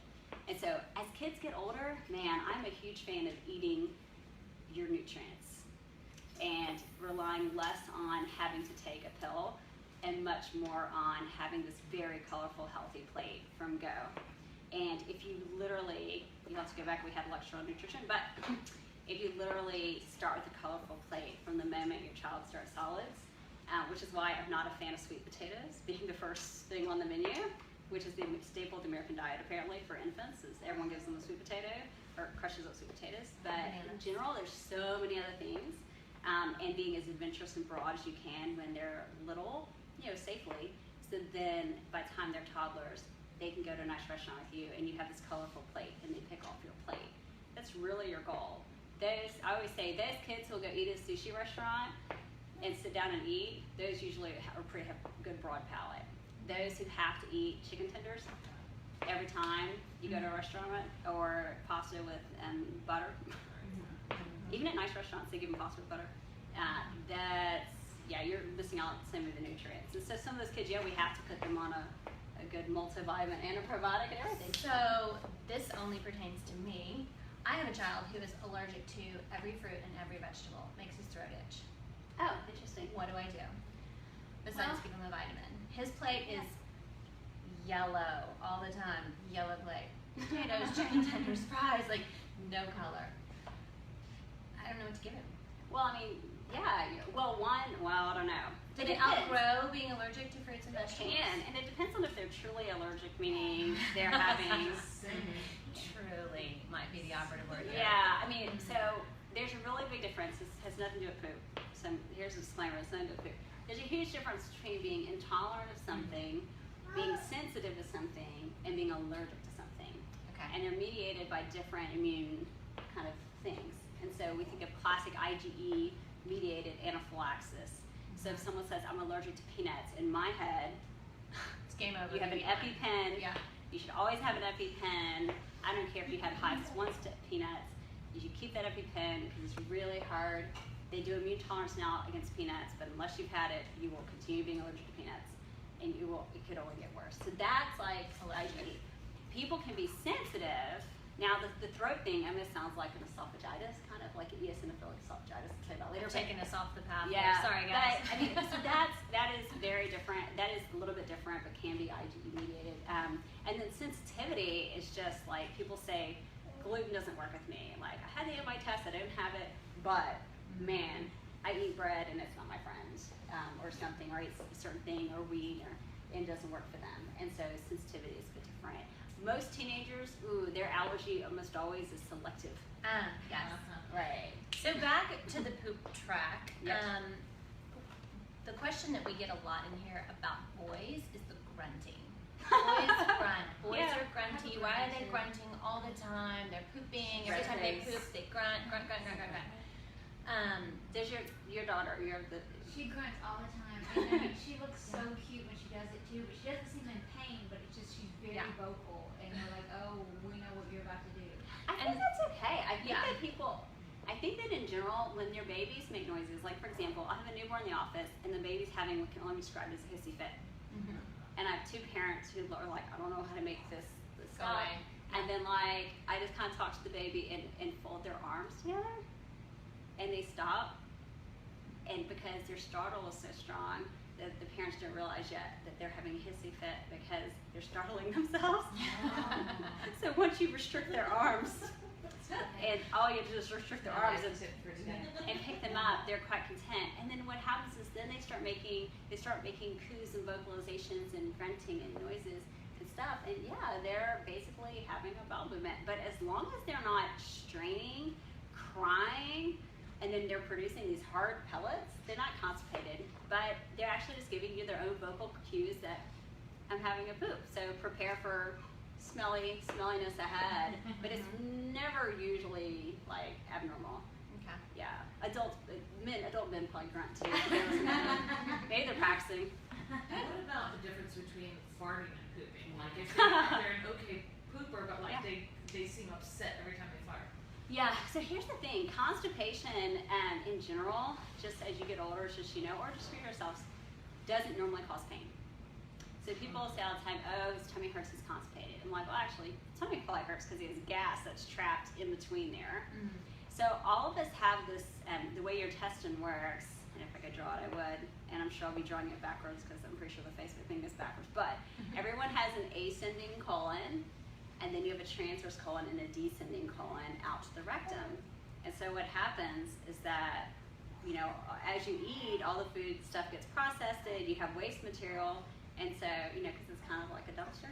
And so as kids get older, man, I'm a huge fan of eating your nutrients and relying less on having to take a pill and much more on having this very colorful, healthy plate from go. And if you literally, you'll have to go back, we had a lecture on nutrition, but if you literally start with a colorful plate from the moment your child starts solids, which is why I'm not a fan of sweet potatoes being the first thing on the menu, which is the staple of the American diet apparently for infants, is everyone gives them a sweet potato or crushes up sweet potatoes. But in Bananas. general, there's so many other things, and being as adventurous and broad as you can when they're little, safely. So then by the time they're toddlers, they can go to a nice restaurant with you, and you have this colorful plate, and they pick off your plate. That's really your goal. I always say, those kids who'll go eat at a sushi restaurant and sit down and eat, those usually have a good broad palate. Those who have to eat chicken tenders every time you go to a restaurant, or pasta with butter. Even at nice restaurants, they give them pasta with butter. You're missing out on some of the nutrients. And so some of those kids, we have to put them on a good multivitamin and a probiotic and everything. So this only pertains to me. I have a child who is allergic to every fruit and every vegetable. Makes his throat itch. Oh, interesting. What do I do? Besides give him a vitamin. His plate is yellow all the time. Yellow plate. Potatoes, chicken tenders, fries, like no color. I don't know what to give him. Well, I mean, I don't know. Did it outgrow being allergic to fruits and It vegetables? can, and it depends on if they're truly allergic, meaning they're having. Truly might be the operative word. there. Yeah, I mean, so there's a really big difference. This has nothing to do with poop. So here's a disclaimer: it's nothing to do with poop. There's a huge difference between being intolerant of something, being sensitive to something, and being allergic to something. Okay. And they're mediated by different immune kind of things. And so we think of classic IgE mediated anaphylaxis. So if someone says, I'm allergic to peanuts, in my head, It's game over. you have an Maybe one. EpiPen. Yeah. You should always have an EpiPen. I don't care if you had once to peanuts. You should keep that EpiPen because it's really hard. They do immune tolerance now against peanuts, but unless you've had it, you will continue being allergic to peanuts, and it could only get worse. So that's like IgE. People can be sensitive. Now the throat thing, I mean, it sounds like an esophagitis, kind of like an eosinophilic esophagitis. I'll tell you about later. They're taking us off the path. Yeah, Here. Sorry guys. But, I mean, so that is very different. That is a little bit different, but can be IgE mediated. And then sensitivity is just like people say, gluten doesn't work with me. Like I had the antibody test, I don't have it, but man, I eat bread and it's not my friend, or something, or I eat a certain thing or wheat, and it doesn't work for them. And so sensitivity is a bit different. Most teenagers, their allergy almost always is selective. Yes. Right. So back to the poop track. Yes. The question that we get a lot in here about boys is the grunting. Boys grunt. Boys Yeah. are grunty. Why are they grunting all the time? They're pooping. Every time they poop, they grunt, grunt, grunt, grunt, grunt, grunt. Does your daughter, She grunts all the time. And she looks so cute when she does it too, but she doesn't seem in pain, but it's just she's very Yeah. vocal, and we're like, oh, we know what you're about to do. I think that's okay. I think Yeah. I think that in general, when your babies make noises, like for example, I have a newborn in the office, and the baby's having what can only be described as a hissy fit. Mm-hmm. And I have two parents who are like, I don't know how to make this Go stop. away. And then like, I just kind of talk to the baby and fold their arms together, and they stop. And because their startle is so strong, that the parents don't realize yet that they're having a hissy fit because they're startling themselves. So once you restrict their arms, and all you do is restrict their arms and pick them up, they're quite content. And then what happens is then they start making coos and vocalizations and grunting and noises and stuff. And yeah, they're basically having a bowel movement. But as long as they're not straining, crying, and then they're producing these hard pellets, they're not constipated, but they're actually just giving you their own vocal cues that I'm having a poop. So prepare for smelliness ahead, but it's never usually like abnormal. Okay. Yeah, adult men probably grunt too. Maybe they're practicing. What about the difference between farting and pooping? Like if they're an okay pooper, but like they seem upset every time they fart. Yeah, so here's the thing. Constipation in general, just as you get older, just or just for yourselves, doesn't normally cause pain. So people say all the time, oh, his tummy hurts, he's constipated. I'm like, well, actually, tummy probably hurts because he has gas that's trapped in between there. Mm-hmm. So all of us have this, the way your intestine works, and if I could draw it, I would, and I'm sure I'll be drawing it backwards because I'm pretty sure the Facebook thing is backwards, but everyone has an ascending colon, and then you have a transverse colon and a descending colon out to the rectum. And so what happens is that, as you eat, all the food stuff gets processed, you have waste material, And so, because it's kind of like a dumpster.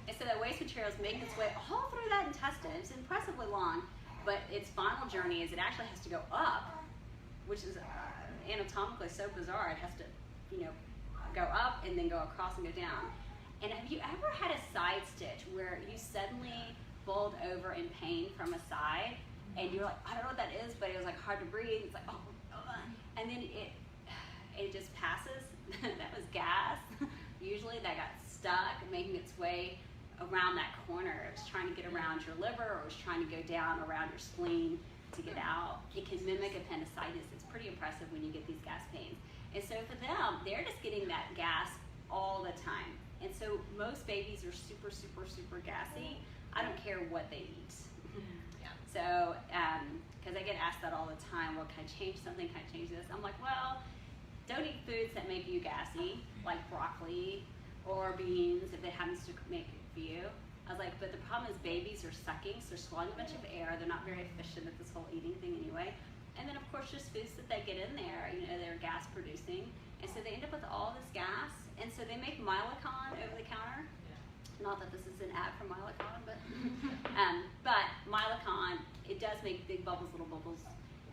And so that waste material is making its way all through that intestine. It's impressively long, but its final journey is it actually has to go up, which is anatomically so bizarre. It has to, go up and then go across and go down. And have you ever had a side stitch where you suddenly bowled over in pain from a side, and you're like, I don't know what that is, but it was like hard to breathe. It's like, and then it just passes. That was gas. Usually that got stuck, making its way around that corner. It was trying to get around your liver, or it was trying to go down around your spleen to get out. It can mimic appendicitis. It's pretty impressive when you get these gas pains. And so for them, they're just getting that gas all the time. And so most babies are super, super, super gassy. I don't care what they eat. Yeah. So, because I get asked that all the time, well, can I change something? Can I change this? I'm like, well, don't eat foods that make you gassy, like broccoli or beans, if it happens to make it for you. I was like, but the problem is babies are sucking, so they're swallowing a bunch of air. They're not very efficient at this whole eating thing anyway. And then, of course, just foods that they get in there, they're gas producing. And so they end up with all this gas. And so they make Mylicon over the counter. Not that this is an ad for Mylicon, but Mylicon, it does make big bubbles, little bubbles.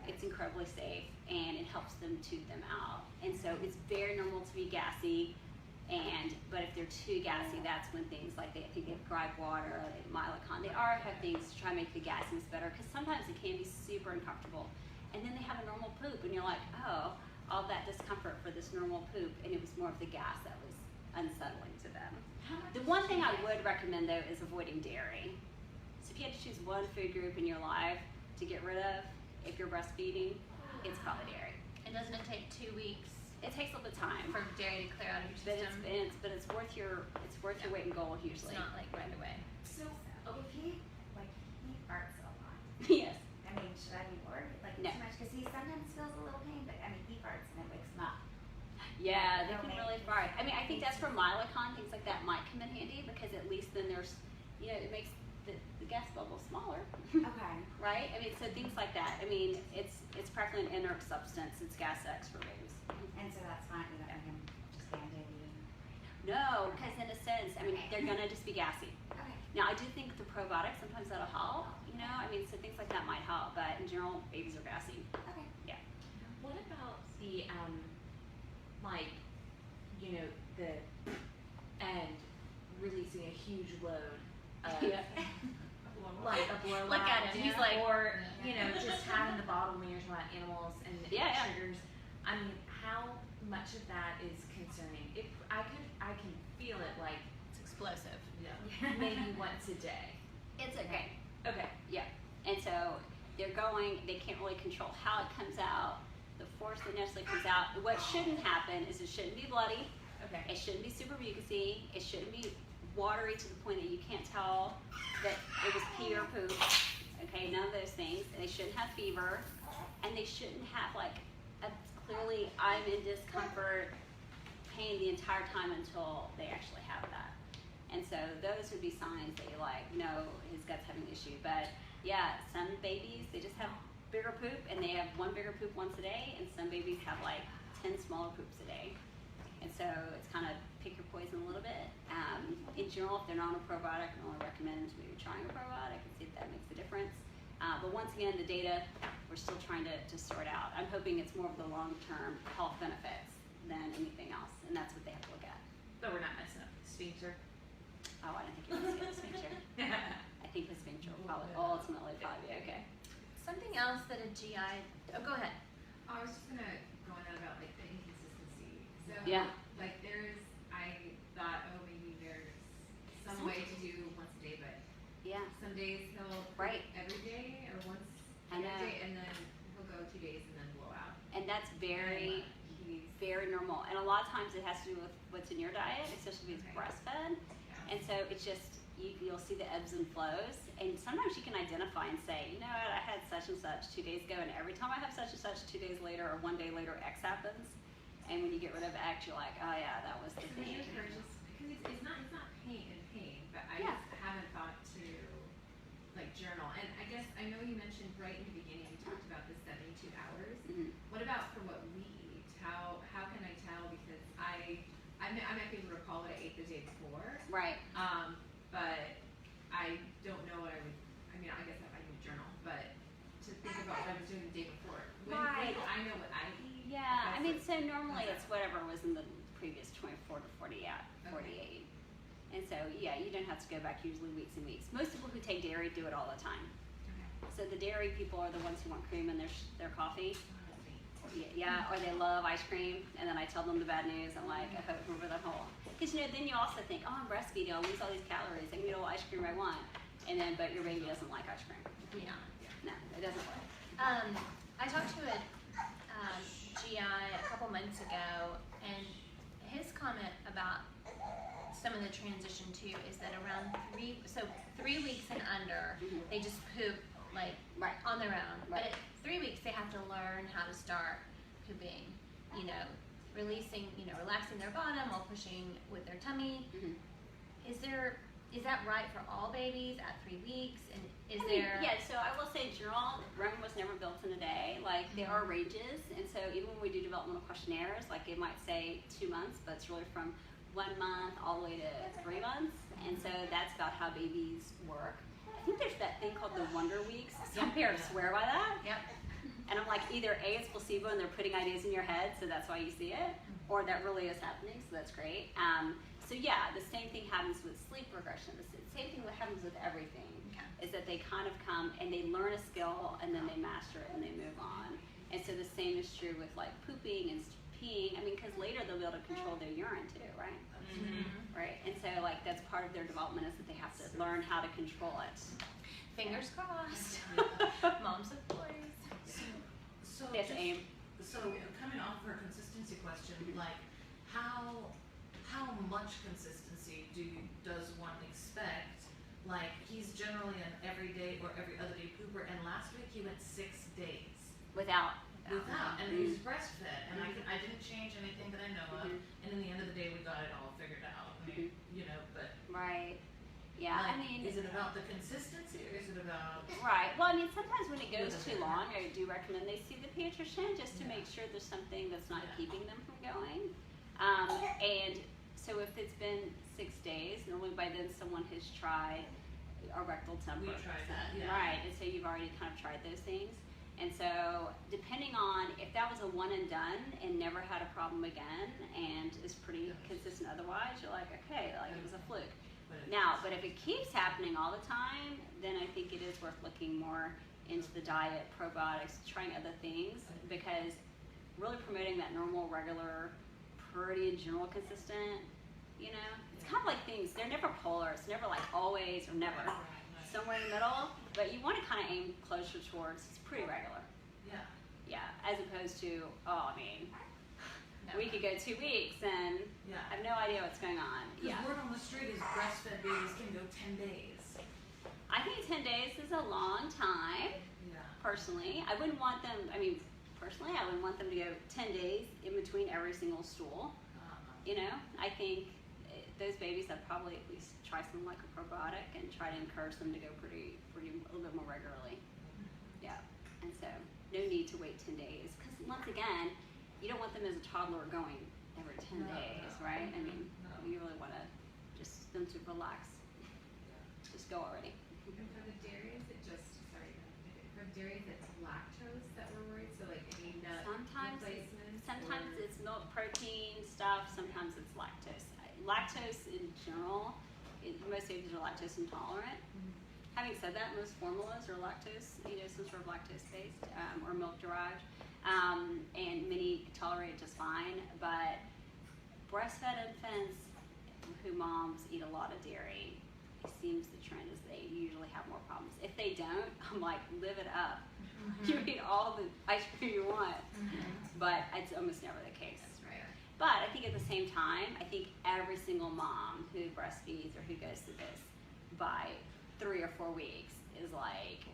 It's incredibly safe, and it helps them tube them out. And so it's very normal to be gassy. But if they're too gassy, that's when things like they get Gripe water, Mylicon. They have things to try and make the gassiness better, because sometimes it can be super uncomfortable. And then they have a normal poop, and you're like, oh, all that discomfort for this normal poop, and it was more of the gas that was unsettling to them. The one thing I would recommend, though, is avoiding dairy. So if you had to choose one food group in your life to get rid of, if you're breastfeeding, it's probably dairy. And doesn't it take 2 weeks It takes a little bit of time, for dairy to clear out of your but system? it's worth your weight in gold It's usually. not like right away. So, if he farts a lot, Yes. I mean, should I be worried? Like, No. too much? Because he sometimes feels a little pain, but I mean, he farts and it wakes him up. Yeah, they They'll can make really it fart. I mean, I think easy. that's where Mylicon, things like that might come in handy, because at least then there's, it makes the gas bubble smaller, Okay. right? I mean, so things like that. I mean, it's practically an inert substance. It's gas X for babies. And so that's fine. You don't make him just band-aid you. No, because in a sense, I mean, they're gonna just be gassy. Okay. Now, I do think the probiotics, sometimes that'll help, I mean, so things like that might help, but in general, babies are gassy. Okay. What about the the end releasing a huge load of Yeah. like a blowout? Look at him, he's like- or just having the bottle when you're talking about animals and Yeah. triggers. I mean, how much of that is concerning? If I can feel it like It's explosive. maybe once a day. It's okay. Okay. And so they can't really control how it comes out, the force that necessarily comes out. What shouldn't happen is it shouldn't be bloody. Okay. It shouldn't be super mucousy. It shouldn't be watery to the point that you can't tell that it was pee or poop. Okay, none of those things. And they shouldn't have fever. And they shouldn't have clearly I'm in discomfort, pain the entire time until they actually have that. And so those would be signs that you're like, no, his gut's having an issue. But yeah, some babies, they just have bigger poop, and they have one bigger poop once a day, and some babies have 10 smaller poops a day. And so it's kind of pick your poison a little bit. In general, if they're not on a probiotic, I only recommend maybe trying a probiotic and see if that makes a difference. But once again, the data, we're still trying to sort out. I'm hoping it's more of the long-term health benefits than anything else, and that's what they have to look at. But we're not messing up the sphincter. Oh, I didn't think you were going to say the sphincter. I think the sphincter will probably ultimately be okay. Something else that a GI. Oh, go ahead. I was just gonna go on that about the inconsistency. So Yeah. I thought, oh, maybe there's some way to do once a day, but Yeah. some days he'll Right. every day or once I every know. day, and then he'll go 2 days and then blow out. And that's very, He's very normal. And a lot of times it has to do with what's in your diet, especially if it's breastfed. And so it's just, you'll see the ebbs and flows. And sometimes you can identify and say, you know what, I had such and such 2 days ago, and every time I have such and such 2 days later or 1 day later, X happens. And when you get rid of X, you're like, oh yeah, that was the Because thing. it's not pain, but I Yeah. just haven't thought to journal. And I guess I know you mentioned right in the beginning you talked about the 72 hours. Mhm. What about for what we eat? How can I tell? Because I might be able to recall Right. But I don't know what I would. I mean, I guess I need a journal, but to think about what I was doing the day before. When Right. I know what I eat. Yeah, I that's mean, it. so normally That's it's whatever was in the previous 24 to 48. And so, yeah, you don't have to go back usually weeks and weeks. Most people who take dairy do it all the time. So the dairy people are the ones who want cream in their coffee. Yeah, or they love ice cream, and then I tell them the bad news. I'm like, I hope remember that whole. Because, you know, then you also think, oh, I'm breastfeeding, I'll lose all these calories, I can eat all the ice cream I want. And then, but your baby doesn't like ice cream. Yeah. No, it doesn't work. I talked to a GI a couple months ago, and his comment about some of the transition too is that around 3 weeks and under, they just poop like Right. on their own. Right. But at 3 weeks, they have to learn how to start pooping. You know, releasing, relaxing their bottom while pushing with their tummy. Mhm. Is that right for all babies at 3 weeks? And is I mean, there? yeah, so I will say in general, Rome was never built in a day. Like, there are ranges, and so even when we do developmental questionnaires, like it might say 2 months, but it's really from 1 month all the way to 3 months, and so that's about how babies work. I think there's that thing called the Wonder Weeks. Some parents swear by that. Yep. And I'm like, either A, it's placebo and they're putting ideas in your head, so that's why you see it, or that really is happening, so that's great. So yeah, the same thing happens with sleep regression. The same thing that happens with everything is that they kind of come and they learn a skill and then they master it and they move on. And so the same is true with like pooping and peeing. I mean, because later they'll be able to control their urine too, right? Right. And so like that's part of their development is that they have to learn how to control it. Fingers crossed. Moms of boys. So Yes, just- aim. So coming off of her consistency question, like how much consistency does one expect? Like he's generally an everyday or every other day pooper, and last week he went 6 days Without. and he was breastfed, and I didn't change anything that I know of, and in the end of the day we got it all figured out. I mean, but Right. Yeah, like, I mean. is it about the consistency or is it about? Right. Well, I mean, sometimes when it goes too long, I do recommend they see the pediatrician just to make sure there's something that's not keeping them from going. And so if it's been 6 days, normally by then someone has tried a rectal temper. We tried that, yeah. Right. And so you've already kind of tried those things. And so depending on if that was a one and done and never had a problem again and is pretty consistent otherwise, you're like, okay, like it was a fluke. But if it keeps happening all the time, then I think it is worth looking more into the diet, probiotics, trying other things, because really promoting that normal, regular, pretty in general consistent, it's kind of like things, they're never polar, it's never like always or never. Somewhere in the middle, but you want to kind of aim closer towards it's pretty regular. Yeah. Yeah, as opposed to, we could go 2 weeks and Yeah. I have no idea what's going on. Because Yeah. word on the street is breastfed babies can go 10 days. I think 10 days is a long time, Yeah. personally. I wouldn't want them, personally, I wouldn't want them to go 10 days in between every single stool. I think those babies, I'd probably at least try something like a probiotic and try to encourage them to go pretty a little bit more regularly. Yeah, and so no need to wait 10 days. Because once again, you don't want them as a toddler going every 10 days, right? I mean, you really want to just them to relax. Just go already. And for the dairy, is it just, for dairy, it's lactose that we're worried, so like any nut replacements? Sometimes it's milk protein stuff, sometimes it's lactose. Lactose in general, most babies are lactose intolerant. Having said that, most formulas are lactose, some sort of lactose based or milk derived. And many tolerate just fine, but breastfed infants who moms eat a lot of dairy, it seems the trend is they usually have more problems. If they don't, I'm like, live it up. You eat all the ice cream you want, but it's almost never the case. That's right. But I think at the same time, I think every single mom who breastfeeds or who goes through this by 3 or 4 weeks is like,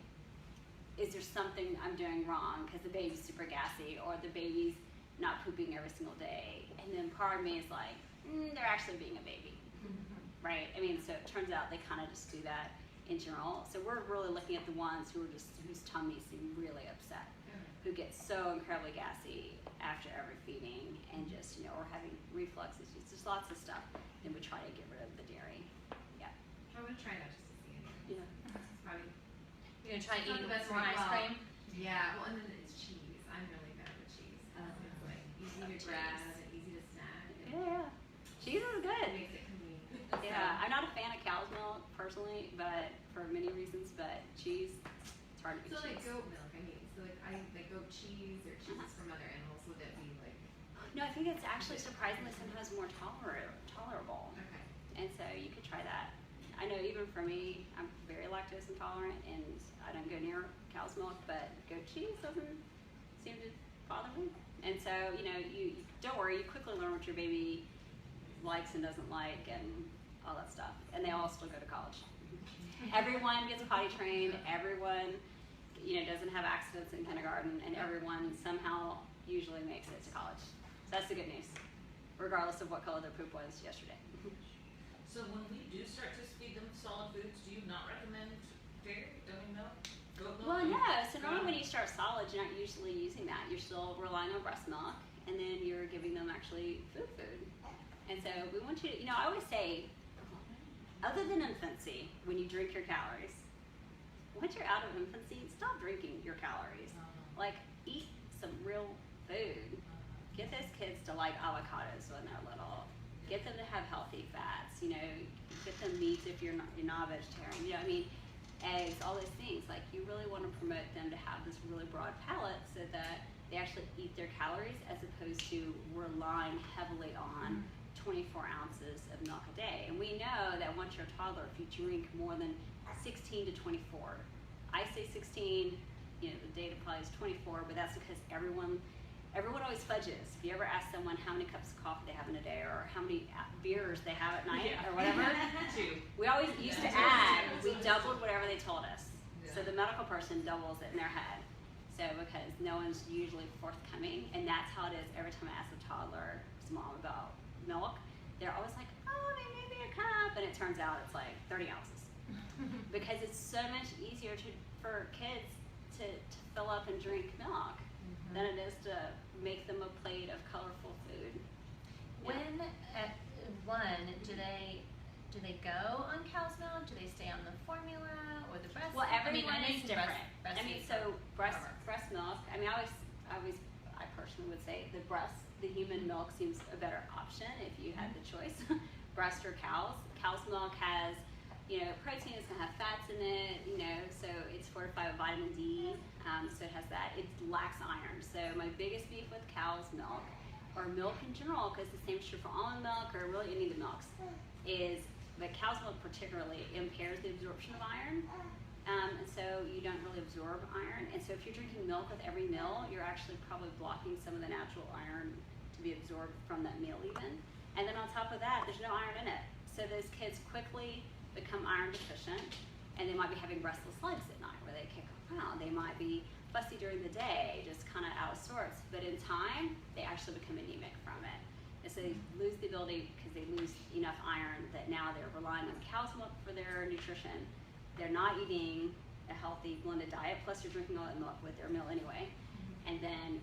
is there something I'm doing wrong because the baby's super gassy or the baby's not pooping every single day? And then part of me is like, they're actually being a baby, right? I mean, so it turns out they kind of just do that in general. So we're really looking at the ones whose tummies seem really upset, who get so incredibly gassy after every feeding, and just, or having reflux issues, just lots of stuff, then we try to get rid of the dairy. I'm gonna try not just to see anything. Yeah. It's probably, You're gonna try It's not eating the best more way- ice well, cream? yeah, well, and then it's cheese. I'm really bad with cheese. It's like easy to grab and easy to snack. And Yeah. Cheese is it good. makes it convenient. Yeah, I'm not a fan of cow's milk personally, but for many reasons, but cheese, it's hard to So beat like cheese. goat milk, I mean, so like like goat cheese or cheeses from other animals, would that be like, No, I think it's actually surprisingly sometimes more tolerable. okay. And so you could try that. I know even for me, I'm very lactose intolerant and I don't go near cow's milk, but goat cheese doesn't seem to bother me. And so, you don't worry, you quickly learn what your baby likes and doesn't like and all that stuff. And they all still go to college. Everyone gets potty trained, everyone, doesn't have accidents in kindergarten, and everyone somehow usually makes it to college. So that's the good news, regardless of what color their poop was yesterday. So when we do start to feed them solid foods, do you not recommend dairy, milk, goat milk? Well, no. So normally when you start solids, you're not usually using that. You're still relying on breast milk, and then you're giving them actually food. And so we want you to, I always say, other than infancy, when you drink your calories, once you're out of infancy, stop drinking your calories. Like, eat some real food. Get those kids to like avocados when they're little. Get them to have healthy fats. Get them meat if you're not vegetarian. Eggs, all those things. Like, you really want to promote them to have this really broad palate so that they actually eat their calories as opposed to relying heavily on 24 ounces of milk a day. And we know that once you're a toddler, if you drink more than 16 to 24, I say 16, the data probably is 24, but that's because everyone always fudges. If you ever ask someone how many cups of coffee they have in a day or how many beers they have at night or whatever, we always used to add, we doubled whatever they told us. So the medical person doubles it in their head. So because no one's usually forthcoming, and that's how it is every time I ask a toddler, mom about milk, they're always like, oh, maybe a cup, and it turns out it's like 30 ounces. Because it's so much easier for kids to fill up and drink milk than it is to make them a plate of colorful food. When at one, do they go on cow's milk? Do they stay on the formula or the breast? Well, everyone I know you is can different. breastfeed So breast forever. milk. I personally would say the human milk seems a better option if you had the choice. Breast or cows. Cow's milk has, protein. It's gonna have fats in it. So it's fortified with vitamin D. So it has that. It lacks iron. So my biggest beef with cow's milk, or milk in general, because the same is true for almond milk or really any of the milks, is the cow's milk particularly impairs the absorption of iron. And so you don't really absorb iron. And so if you're drinking milk with every meal, you're actually probably blocking some of the natural iron to be absorbed from that meal even. And then on top of that, there's no iron in it. So those kids quickly become iron deficient, and they might be having restless legs at night where they kick around. They might be fussy during the day, just kind of out of sorts. But in time, they actually become anemic from it. And so they lose the ability, because they lose enough iron that now they're relying on cow's milk for their nutrition. They're not eating a healthy blended diet, plus you're drinking all that milk with their meal anyway. And then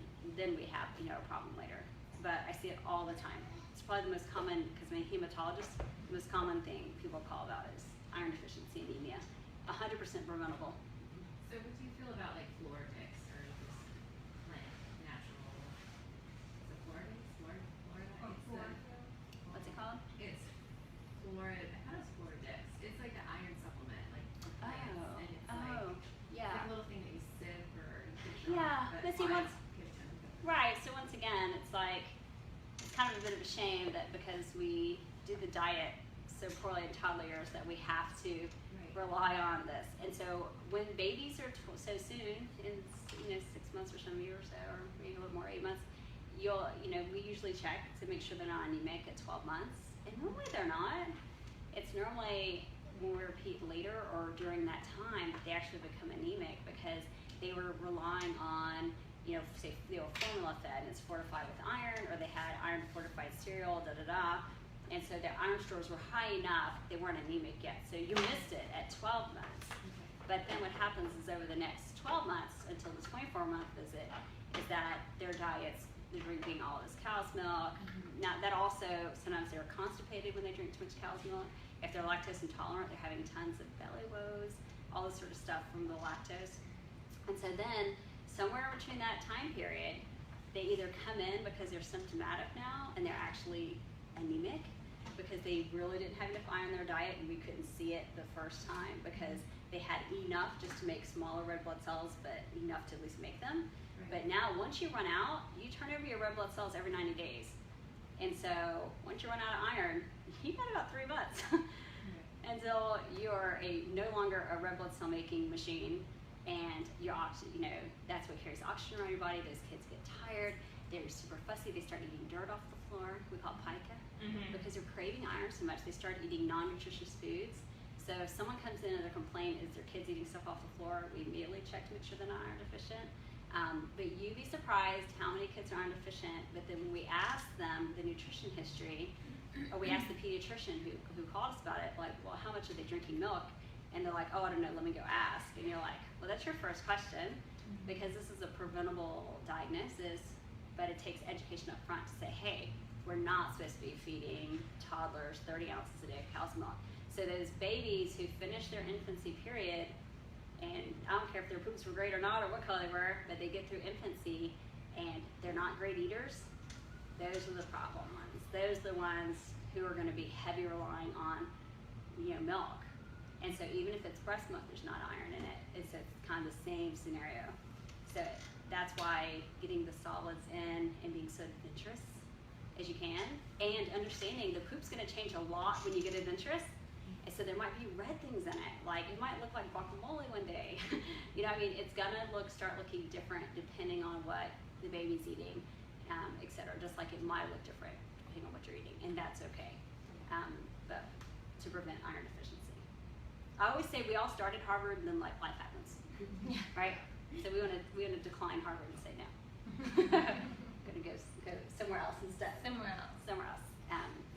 we have, a problem later. But I see it all the time. It's probably the most common, because I'm a hematologist, the most common thing people call about is iron deficiency anemia. 100% preventable. So what do you feel about like Floradix or just plant natural? Is it Floradix? What's it called? It's Florida. I thought it was Floradix. It's like an iron supplement, like for plants, and it's like yeah. a little thing that you sip or you push Yeah, on, but see, mine's once- kitchen. Right, so once again, it's kind of a bit of a shame that because we do the diet so poorly in toddler years that we have to rely on this. And so when babies are so soon, in 6 months or some year or so, or maybe a little more, 8 months, we usually check to make sure they're not anemic at 12 months. And normally they're not. It's normally when we repeat later or during that time that they actually become anemic because they were relying on, say they were formula fed and it's fortified with iron, or they had iron fortified cereal, and so their iron stores were high enough, they weren't anemic yet. So you missed it at 12 months. But then what happens is over the next 12 months until the 24-month visit is that their diets they're drinking all this cow's milk. Now that also, sometimes they're constipated when they drink too much cow's milk. If they're lactose intolerant, they're having tons of belly woes, all this sort of stuff from the lactose. And so then, somewhere between that time period, they either come in because they're symptomatic now and they're actually anemic because they really didn't have enough iron in their diet and we couldn't see it the first time because they had enough just to make smaller red blood cells, but enough to at least make them. But now, once you run out, you turn over your red blood cells every 90 days. And so, once you run out of iron, you've got about 3 months until you're no longer a red blood cell making machine, and your that's what carries oxygen around your body. Those kids get tired, they're super fussy, they start eating dirt off the floor, we call it pica, because they're craving iron so much, they start eating non-nutritious foods. So if someone comes in and their complaint is their kids eating stuff off the floor, we immediately check to make sure they're not iron deficient. But you'd be surprised how many kids are iron deficient, but then when we ask them the nutrition history, or we ask the pediatrician who called us about it, like, well, how much are they drinking milk? And they're like, oh, I don't know, let me go ask. And you're like, well, that's your first question, because this is a preventable diagnosis, but it takes education up front to say, hey, we're not supposed to be feeding toddlers 30 ounces a day of cow's milk. So those babies who finish their infancy period, and I don't care if their poops were great or not or what color they were, but they get through infancy and they're not great eaters, those are the problem ones. Those are the ones who are going to be heavy relying on, milk. And so even if it's breast milk, there's not iron in it. It's kind of the same scenario. So that's why getting the solids in and being so adventurous as you can, and understanding the poop's going to change a lot when you get adventurous. And so there might be red things in it, like it might look like guacamole one day. It's gonna start looking different depending on what the baby's eating, et cetera. Just like it might look different depending on what you're eating, and that's okay. But to prevent iron deficiency, I always say we all start at Harvard and then life happens, right? So we want to decline Harvard and say no. Gonna go somewhere else instead. Somewhere else.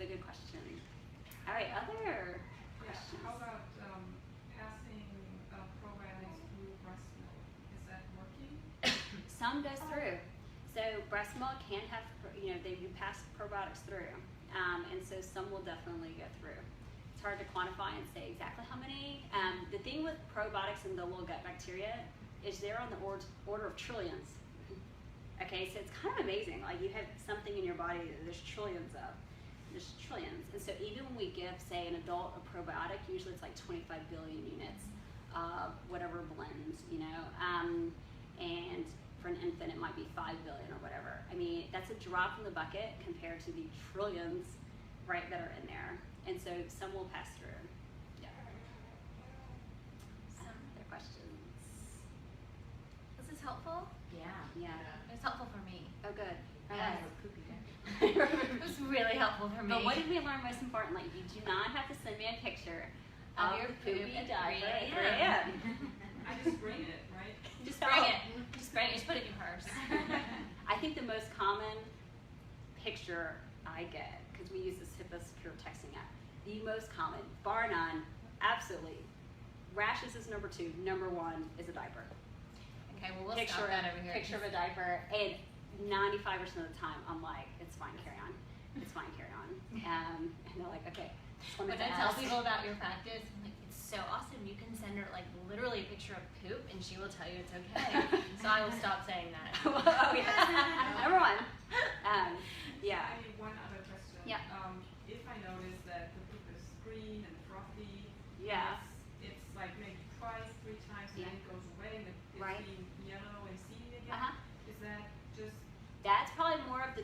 But good question. All right, other. How about passing probiotics through breast milk? Is that working? Some goes through. So breast milk can have, you pass probiotics through. And so some will definitely go through. It's hard to quantify and say exactly how many. The thing with probiotics and the little gut bacteria is they're on the order of trillions. Okay, so it's kind of amazing. Like you have something in your body that there's trillions of. There's trillions. And so even when we give, say, an adult a probiotic, usually it's like 25 billion units of whatever blends, and for an infant it might be 5 billion or whatever. That's a drop in the bucket compared to the trillions, right, that are in there. And so some will pass through. Yeah. Other questions? This is helpful. Yeah. Yeah. It was helpful for me. Oh, good. Yes. Poopy day. It was really helpful for me. But what did we learn most importantly? You do not have to send me a picture Of of your your poop poopy at diaper 3 at 3 a.m. I just bring it, right? Just bring it. Just bring it. Just put it in your purse. I think the most common picture I get, because we use this HIPAA secure texting app, the most common, bar none, absolutely. Rashes is number 2. Number 1 is a diaper. Okay, well, we'll stop that over here. Picture of a diaper, and 95% of the time, I'm like, it's fine, carry on. It's fine, carry on. And they're like, okay. When I tell people about your practice, I'm like, it's so awesome. You can send her literally a picture of poop, and she will tell you it's okay. So I will stop saying that. Oh yeah. Number 1. Yeah. I need one other question. Yeah. If I notice that the poop is green and frothy, Yeah. it's like maybe twice, 3 times, and Yeah. then it goes away, but it's Right. being yellow and seedy again. Uh-huh. Is that just That's probably more of the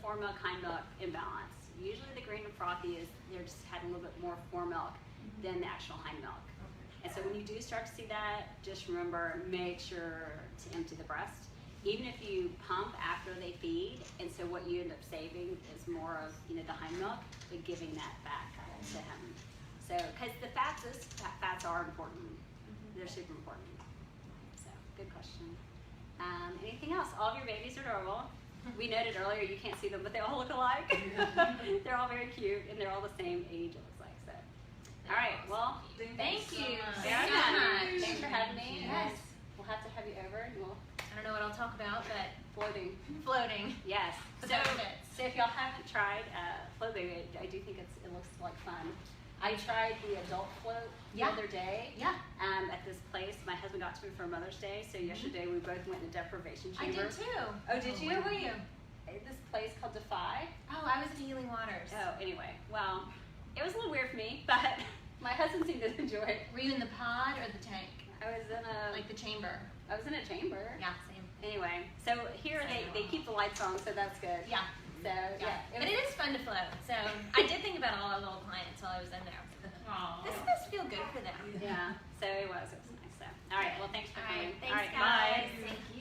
fore milk, hind milk imbalance. Usually the green and frothy is they're just had a little bit more fore milk than the actual hind milk. okay? And so when you do start to see that, just remember, make sure to empty the breast. Even if you pump after they feed, and so what you end up saving is more of the hind milk, but giving that back to him. So, because the fats are important. They're super important. So, good question. Anything else? All of your babies are adorable. We noted earlier you can't see them, but they all look alike. They're all very cute, and they're all the same age, it looks like. So, all right. Well, Thank you very so much. much. Thanks for having me. Yes. We'll have to have you over, and we'll I don't know what I'll talk about, but floating. Floating. Yes. The So, benefits. so if y'all haven't tried Float Baby, I do think it looks like fun. I tried the adult float the Yeah. other day Yeah, at this place. My husband got to me for Mother's Day, so yesterday we both went in the deprivation I chamber. did too. Oh, did you? Where were you? This place called Defy. Oh, I was at Healing Waters. Oh, anyway, well, it was a little weird for me, but my husband seemed to enjoy it. Were you in the pod or the tank? I was in a Like the chamber? chamber. Yeah, same. Anyway, so here they keep the lights on, so that's good. Yeah, So yeah, but it is fun to float. So I did think about all our little clients while I was in there. Aw. This must feel good for them. yeah. So it was nice. So all right, well, thanks for All coming. right, thanks all right, guys. bye. Thank you.